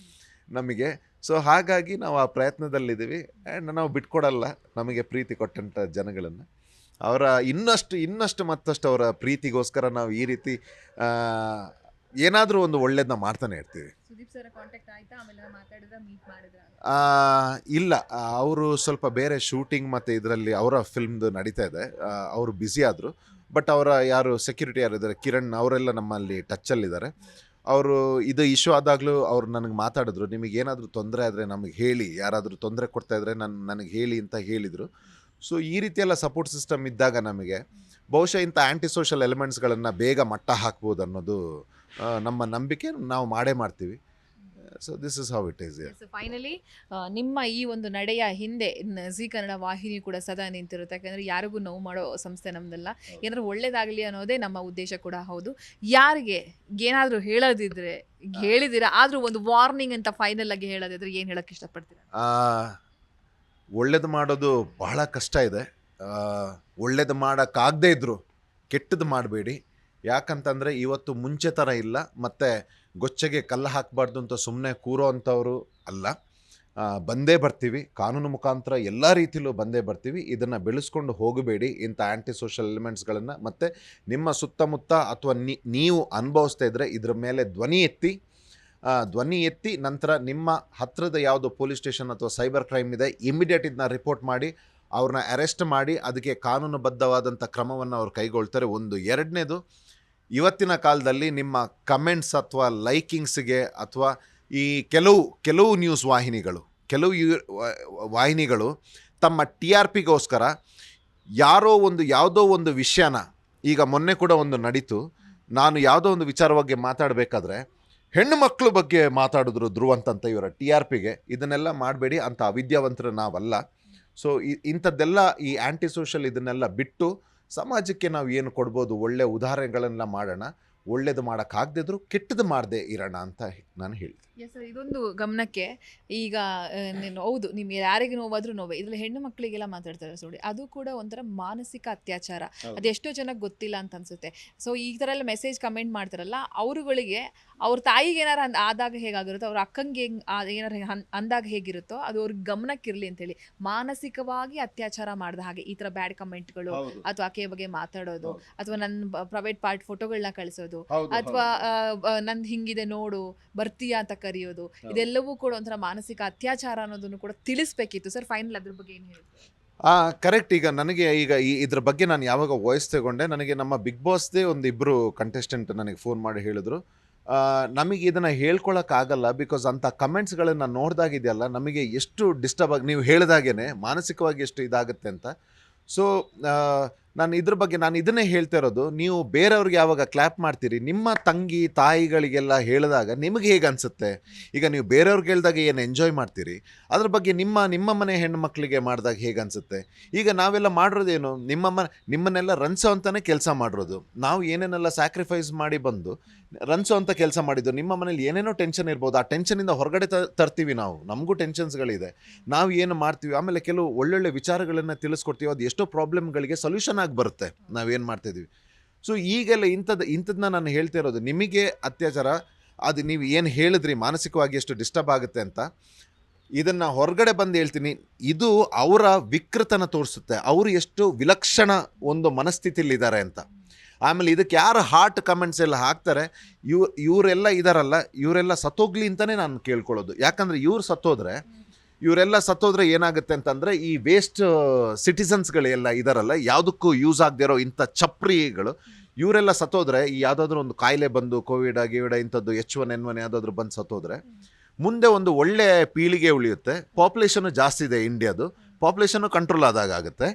Speaker 2: ನಮಗೆ. ಸೊ ಹಾಗಾಗಿ ನಾವು ಆ ಪ್ರಯತ್ನದಲ್ಲಿದ್ದೀವಿ. ಆ್ಯಂಡ್ ನಾವು ಬಿಟ್ಕೊಡಲ್ಲ ನಮಗೆ ಪ್ರೀತಿ ಕೊಟ್ಟಂಥ ಜನಗಳನ್ನು. ಅವರ ಇನ್ನಷ್ಟು ಮತ್ತಷ್ಟು ಅವರ ಪ್ರೀತಿಗೋಸ್ಕರ ನಾವು ಈ ರೀತಿ ಏನಾದರೂ ಒಂದು ಒಳ್ಳೇದನ್ನ ಮಾಡ್ತಾನೆ ಇರ್ತೀವಿ.
Speaker 1: ಸುದೀಪ್ ಸರ್ ಕಾಂಟ್ಯಾಕ್ಟ್ ಆಯ್ತಾ? ಆಮೇಲೆ ಮಾತಾಡಿದ್ರೆ ಮೀಟ್ ಮಾಡಿದ್ರ?
Speaker 2: ಇಲ್ಲ, ಅವರು ಸ್ವಲ್ಪ ಬೇರೆ ಶೂಟಿಂಗ್ ಮತ್ತು ಇದರಲ್ಲಿ ಅವರ ಫಿಲ್ಮ್ದು ನಡೀತಾ ಇದೆ, ಅವರು ಬ್ಯುಸಿ ಆದರು. ಬಟ್ ಅವರ ಯಾರು ಸೆಕ್ಯೂರಿಟಿ ಯಾರಿದ್ದಾರೆ ಕಿರಣ್, ಅವರೆಲ್ಲ ನಮ್ಮಲ್ಲಿ ಟಚ್ಚಲ್ಲಿದ್ದಾರೆ. ಅವರು ಇದು ಇಶ್ಯೂ ಆದಾಗಲೂ ಅವ್ರು ನನಗೆ ಮಾತಾಡಿದ್ರು, ನಿಮಗೇನಾದರೂ ತೊಂದರೆ ಆದರೆ ನಮಗೆ ಹೇಳಿ, ಯಾರಾದರೂ ತೊಂದರೆ ಕೊಡ್ತಾಯಿದ್ರೆ ನನಗೆ ಹೇಳಿ ಅಂತ ಹೇಳಿದರು. ಸೊ ಈ ರೀತಿಯೆಲ್ಲ ಸಪೋರ್ಟ್ ಸಿಸ್ಟಮ್ ಇದ್ದಾಗ ನಮಗೆ ಬಹುಶಃ ಇಂಥ ಆ್ಯಂಟಿ ಸೋಷಲ್ ಎಲಿಮೆಂಟ್ಸ್ಗಳನ್ನು ಬೇಗ ಮಟ್ಟ ಹಾಕ್ಬೋದು ಅನ್ನೋದು ನಮ್ಮ ನಂಬಿಕೆ. ನಾವು ಮಾಡೇ ಮಾಡ್ತೀವಿ. So this is how it is.
Speaker 1: Finally ನಿಮ್ಮ ಈ ಒಂದು ನಡೆಯ ಹಿಂದೆ ಜೀ ಕನ್ನಡ ವಾಹಿನಿ ಕೂಡ ಸದಾ ನಿಂತಿರುತ್ತೆ. ಯಾಕಂದರೆ ಯಾರಿಗೂ ನೋವು ಮಾಡೋ ಸಂಸ್ಥೆ ನಮ್ಮದಲ್ಲ, ಏನಾದರೂ ಒಳ್ಳೇದಾಗಲಿ ಅನ್ನೋದೇ ನಮ್ಮ ಉದ್ದೇಶ ಕೂಡ ಹೌದು. ಯಾರಿಗೆ ಏನಾದರೂ ಹೇಳೋದಿದ್ರೆ ಹೇಳಿದ್ದೀರಾ, ಆದರೂ ಒಂದು ವಾರ್ನಿಂಗ್ ಅಂತ ಫೈನಲ್ ಆಗಿ ಹೇಳೋದಿದ್ರೆ ಏನು ಹೇಳೋಕ್ಕೆ ಇಷ್ಟಪಡ್ತೀರಾ?
Speaker 2: ಒಳ್ಳೇದು ಮಾಡೋದು ಬಹಳ ಕಷ್ಟ ಇದೆ. ಒಳ್ಳೇದು ಮಾಡೋಕ್ಕಾಗದೇ ಇದ್ದರೂ ಕೆಟ್ಟದ್ದು ಮಾಡಬೇಡಿ. ಯಾಕಂತಂದರೆ ಇವತ್ತು ಮುಂಚೆ ಥರ ಇಲ್ಲ, ಮತ್ತು ಗೊಚ್ಚೆಗೆ ಕಲ್ಲು ಹಾಕಬಾರ್ದು ಅಂತ ಸುಮ್ಮನೆ ಕೂರೋ ಅಂಥವರು ಅಲ್ಲ. ಬಂದೇ ಬರ್ತೀವಿ, ಕಾನೂನು ಮುಖಾಂತರ ಎಲ್ಲ ರೀತಿಯಲ್ಲೂ ಬಂದೇ ಬರ್ತೀವಿ. ಇದನ್ನು ಬೆಳೆಸ್ಕೊಂಡು ಹೋಗಬೇಡಿ ಇಂಥ ಆ್ಯಂಟಿ ಸೋಷಲ್ ಎಲಿಮೆಂಟ್ಸ್ಗಳನ್ನು. ಮತ್ತು ನಿಮ್ಮ ಸುತ್ತಮುತ್ತ ಅಥವಾ ನೀವು ಅನುಭವಿಸ್ತಾ ಇದ್ದರೆ ಇದ್ರ ಮೇಲೆ ಧ್ವನಿ ಎತ್ತಿ ನಂತರ ನಿಮ್ಮ ಹತ್ತಿರದ ಯಾವುದು ಪೊಲೀಸ್ ಸ್ಟೇಷನ್ ಅಥವಾ ಸೈಬರ್ ಕ್ರೈಮ್ ಇದೆ, ಇಮಿಡಿಯೇಟ್ ಇದನ್ನ ರಿಪೋರ್ಟ್ ಮಾಡಿ ಅವ್ರನ್ನ ಅರೆಸ್ಟ್ ಮಾಡಿ ಅದಕ್ಕೆ ಕಾನೂನುಬದ್ಧವಾದಂಥ ಕ್ರಮವನ್ನು ಅವ್ರು ಕೈಗೊಳ್ತಾರೆ. ಒಂದು. ಎರಡನೇದು, ಇವತ್ತಿನ ಕಾಲದಲ್ಲಿ ನಿಮ್ಮ ಕಮೆಂಟ್ಸ್ ಅಥವಾ ಲೈಕಿಂಗ್ಸ್ಗೆ ಅಥವಾ ಈ ಕೆಲವು ನ್ಯೂಸ್ ವಾಹಿನಿಗಳು ತಮ್ಮ TRPಗೋಸ್ಕರ ಯಾವುದೋ ಒಂದು ವಿಷಯನ, ಈಗ ಮೊನ್ನೆ ಕೂಡ ಒಂದು ನಡೀತು, ನಾನು ಯಾವುದೋ ಒಂದು ವಿಚಾರವಾಗಿ ಮಾತಾಡಬೇಕಾದ್ರೆ ಹೆಣ್ಣು ಮಕ್ಕಳ ಬಗ್ಗೆ ಮಾತಾಡಿದ್ರು ಧ್ರುವಂತಂತ ಇವರ TRPಗೆ. ಇದನ್ನೆಲ್ಲ ಮಾಡಬೇಡಿ, ಅಂಥ ಅವಿದ್ಯಾವಂತರು ನಾವಲ್ಲ. ಸೊ ಇಂಥದ್ದೆಲ್ಲ ಈ ಆ್ಯಂಟಿ ಸೋಷಲ್ ಇದನ್ನೆಲ್ಲ ಬಿಟ್ಟು ಸಮಾಜಕ್ಕೆ ನಾವು ಏನು ಕೊಡ್ಬೋದು, ಒಳ್ಳೆ ಉದಾಹರಣೆಗಳನ್ನೆಲ್ಲ ಮಾಡೋಣ. ಒಳ್ಳೇದು ಮಾಡೋಕ್ಕಾಗದಿದ್ರು ಕೆಟ್ಟದ್ದು ಮಾಡದೆ ಇರೋಣ ಅಂತ ನಾನು ಹೇಳ್ತೀನಿ.
Speaker 1: ಎಸ್ ಸರ್, ಇದೊಂದು ಗಮನಕ್ಕೆ ಈಗ ನೀನು ಹೌದು, ನಿಮ್ಗೆ ಯಾರಿಗೆ ನೋವಾದ್ರೂ ನೋವೇ. ಇದ್ರಲ್ಲಿ ಹೆಣ್ಣು ಮಕ್ಕಳಿಗೆಲ್ಲ ಮಾತಾಡ್ತಾರೆ ನೋಡಿ, ಅದು ಕೂಡ ಒಂಥರ ಮಾನಸಿಕ ಅತ್ಯಾಚಾರ. ಅದೆಷ್ಟೋ ಜನಕ್ಕೆ ಗೊತ್ತಿಲ್ಲ ಅಂತ ಅನ್ಸುತ್ತೆ. ಸೊ ಈ ಥರ ಎಲ್ಲ ಮೆಸೇಜ್ ಕಮೆಂಟ್ ಮಾಡ್ತಾರಲ್ಲ, ಅವರುಗಳಿಗೆ ಅವ್ರ ತಾಯಿಗೆ ಏನಾರು ಆದಾಗ ಹೇಗಾಗಿರುತ್ತೋ, ಅವ್ರ ಅಕ್ಕಂಗೆ ಏನಾರು ಅಂದಾಗ ಹೇಗಿರುತ್ತೋ ಅದು ಅವ್ರಿಗೆ ಗಮನಕ್ಕಿರಲಿ ಅಂತೇಳಿ ಮಾನಸಿಕವಾಗಿ ಅತ್ಯಾಚಾರ ಮಾಡಿದ ಹಾಗೆ ಈ ಥರ ಬ್ಯಾಡ್ ಕಮೆಂಟ್ಗಳು ಅಥವಾ ಆಕೆಯ ಬಗ್ಗೆ ಮಾತಾಡೋದು ಅಥವಾ ನನ್ನ ಪ್ರೈವೇಟ್ ಪಾರ್ಟ್ ಫೋಟೋಗಳನ್ನ ಕಳಿಸೋದು ಅಥವಾ ನಂದು ಹಿಂಗಿದೆ ನೋಡು ಬರ್ತೀಯಾ ಅಂತ ಕರೆಯೋದು, ಇದೆಲ್ಲವೂ ಕೂಡ ಒಂಥರ ಮಾನಸಿಕ ಅತ್ಯಾಚಾರ ಅನ್ನೋದನ್ನು ಕೂಡ ತಿಳಿಸ್ಬೇಕಿತ್ತು ಸರ್. ಫೈನಲ್ ಅದ್ರ ಬಗ್ಗೆ ಏನು ಹೇಳ್ತೀವಿ?
Speaker 2: ಕರೆಕ್ಟ್. ಈಗ ನನಗೆ ಇದ್ರ ಬಗ್ಗೆ ನಾನು ಯಾವಾಗ ವಾಯ್ಸ್ ತಗೊಂಡೆ, ನನಗೆ ನಮ್ಮ ಬಿಗ್ ಬಾಸ್ದೇ ಒಂದಿಬ್ಬರು ಕಂಟೆಸ್ಟೆಂಟ್ ನನಗೆ ಫೋನ್ ಮಾಡಿ ಹೇಳಿದ್ರು, ನಮಗೆ ಇದನ್ನು ಹೇಳ್ಕೊಳಕ್ಕಾಗಲ್ಲ, ಬಿಕಾಸ್ ಅಂಥ ಕಮೆಂಟ್ಸ್ಗಳನ್ನು ನೋಡಿದಾಗಿದೆಯಲ್ಲ ನಮಗೆ ಎಷ್ಟು ಡಿಸ್ಟರ್ಬ್ ಆಗಿ, ನೀವು ಹೇಳಿದಾಗೇ ಮಾನಸಿಕವಾಗಿ ಎಷ್ಟು ಇದಾಗುತ್ತೆ ಅಂತ. ಸೊ ನಾನು ಇದ್ರ ಬಗ್ಗೆ ನಾನು ಇದನ್ನೇ ಹೇಳ್ತಾ ಇರೋದು, ನೀವು ಬೇರೆಯವ್ರಿಗೆ ಯಾವಾಗ ಕ್ಲ್ಯಾಪ್ ಮಾಡ್ತೀರಿ, ನಿಮ್ಮ ತಂಗಿ ತಾಯಿಗಳಿಗೆಲ್ಲ ಹೇಳಿದಾಗ ನಿಮಗೆ ಹೇಗೆ ಅನಿಸುತ್ತೆ? ಈಗ ನೀವು ಬೇರೆಯವ್ರಿಗೆ ಹೇಳಿದಾಗ ಏನು ಎಂಜಾಯ್ ಮಾಡ್ತೀರಿ, ಅದ್ರ ಬಗ್ಗೆ ನಿಮ್ಮ ಮನೆ ಹೆಣ್ಣು ಮಕ್ಕಳಿಗೆ ಮಾಡಿದಾಗ ಹೇಗೆ ಅನಿಸುತ್ತೆ? ಈಗ ನಾವೆಲ್ಲ ಮಾಡಿರೋದೇನು, ನಿಮ್ಮನ್ನೆಲ್ಲ ರನ್ಸೋ ಅಂತಲೇ ಕೆಲಸ ಮಾಡಿರೋದು, ನಾವು ಏನೇನೆಲ್ಲ ಸ್ಯಾಕ್ರಿಫೈಸ್ ಮಾಡಿ ಬಂದು ರನ್ಸೋ ಅಂತ ಕೆಲಸ ಮಾಡಿದ್ದು. ನಿಮ್ಮ ಮನೇಲಿ ಏನೇನೋ ಟೆನ್ಷನ್ ಇರ್ಬೋದು, ಆ ಟೆನ್ಷನಿಂದ ಹೊರಗಡೆ ತರ್ತೀವಿ ನಾವು, ನಮಗೂ ಟೆನ್ಷನ್ಸ್ಗಳಿದೆ, ನಾವು ಏನು ಮಾಡ್ತೀವಿ, ಆಮೇಲೆ ಕೆಲವು ಒಳ್ಳೊಳ್ಳೆ ವಿಚಾರಗಳನ್ನು ತಿಳಿಸ್ಕೊಡ್ತೀವಿ, ಅದು ಎಷ್ಟೋ ಪ್ರಾಬ್ಲಮ್ಗಳಿಗೆ ಸೊಲ್ಯೂಷನ್ ಆಗಿ ಬರುತ್ತೆ ನಾವೇನು ಮಾಡ್ತಿದ್ದೀವಿ. ಸೊ ಈಗೆಲ್ಲ ಇಂಥದ್ದನ್ನ ನಾನು ಹೇಳ್ತಿರೋದು, ನಿಮಗೆ ಅತ್ಯಾಚಾರ ಅದು ನೀವು ಏನು ಹೇಳಿದ್ರಿ ಮಾನಸಿಕವಾಗಿ ಎಷ್ಟು ಡಿಸ್ಟರ್ಬ್ ಆಗುತ್ತೆ ಅಂತ, ಇದನ್ನು ಹೊರಗಡೆ ಬಂದು ಹೇಳ್ತೀನಿ, ಇದು ಅವರ ವಿಕೃತನ ತೋರಿಸುತ್ತೆ, ಅವರು ಎಷ್ಟು ವಿಲಕ್ಷಣ ಒಂದು ಮನಸ್ಥಿತಿಲಿದ್ದಾರೆ ಅಂತ. ಆಮೇಲೆ ಇದಕ್ಕೆ ಯಾರು ಹಾರ್ಟ್ ಕಮೆಂಟ್ಸ್ ಎಲ್ಲ ಹಾಕ್ತಾರೆ, ಇವರೆಲ್ಲ ಇದಾರಲ್ಲ, ಇವರೆಲ್ಲ ಸತ್ತೋಗ್ಲಿ ಅಂತಲೇ ನಾನು ಕೇಳ್ಕೊಳ್ಳೋದು. ಯಾಕಂದರೆ ಇವರೆಲ್ಲ ಸತ್ತೋದ್ರೆ ಏನಾಗುತ್ತೆ ಅಂತಂದರೆ, ಈ ವೇಸ್ಟ್ ಸಿಟಿಸನ್ಸ್ಗಳೆಲ್ಲ ಇದಾರಲ್ಲ, ಯಾವುದಕ್ಕೂ ಯೂಸ್ ಆಗದೆ ಇರೋ ಇಂಥ ಚಪ್ರಿಗಳು, ಇವರೆಲ್ಲ ಸತ್ತೋದ್ರೆ, ಈ ಯಾವುದಾದ್ರೂ ಒಂದು ಕಾಯಿಲೆ ಬಂದು ಕೋವಿಡ್ ಇಂಥದ್ದು H1N1 ಯಾವುದಾದ್ರೂ ಬಂದು ಸತ್ತೋದ್ರೆ ಮುಂದೆ ಒಂದು ಒಳ್ಳೆ ಪೀಳಿಗೆ ಉಳಿಯುತ್ತೆ. ಪಾಪ್ಯುಲೇಷನ್ನು ಜಾಸ್ತಿ ಇದೆ ಇಂಡಿಯಾದು, ಪಾಪ್ಯುಲೇಷನ್ನು ಕಂಟ್ರೋಲ್ ಆದಾಗ ಆಗುತ್ತೆ,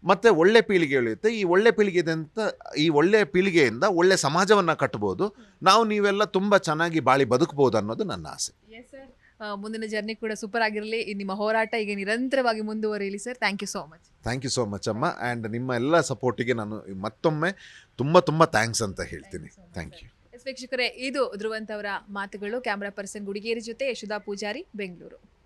Speaker 2: ಮತ್ತು ಒಳ್ಳೆ ಪೀಳಿಗೆ ಉಳಿಯುತ್ತೆ. ಈ ಒಳ್ಳೆ ಪೀಳಿಗೆಯಿಂದ ಒಳ್ಳೆ ಸಮಾಜವನ್ನು ಕಟ್ಬೋದು, ನೀವೆಲ್ಲ ತುಂಬ ಚೆನ್ನಾಗಿ ಬಾಳಿ ಬದುಕ್ಬೋದು ಅನ್ನೋದು ನನ್ನ ಆಸೆ.
Speaker 1: ಮುಂದಿನ ಜರ್ನಿ ಕೂಡ ಸೂಪರ್ ಆಗಿರಲಿ, ನಿಮ್ಮ ಹೋರಾಟ ಈಗ ನಿರಂತರವಾಗಿ ಮುಂದುವರಿಯಲಿ sir. Thank you so much.
Speaker 2: Thank you so much ಅಮ್ಮ. ಆ್ಯಂಡ್ ನಿಮ್ಮ ಎಲ್ಲ ಸಪೋರ್ಟಿಗೆ ನಾನು ಮತ್ತೊಮ್ಮೆ ತುಂಬ ಥ್ಯಾಂಕ್ಸ್ ಅಂತ ಹೇಳ್ತೀನಿ. Thank you.
Speaker 1: ವೀಕ್ಷಕರೇ, ಇದು ಧ್ರುವಂತ್ ಅವರ ಮಾತುಗಳು. ಕ್ಯಾಮ್ರಾ ಪರ್ಸನ್ ಗುಡಿಗೇರಿ ಜೊತೆ ಯಶೋಧಾ ಪೂಜಾರಿ, ಬೆಂಗಳೂರು.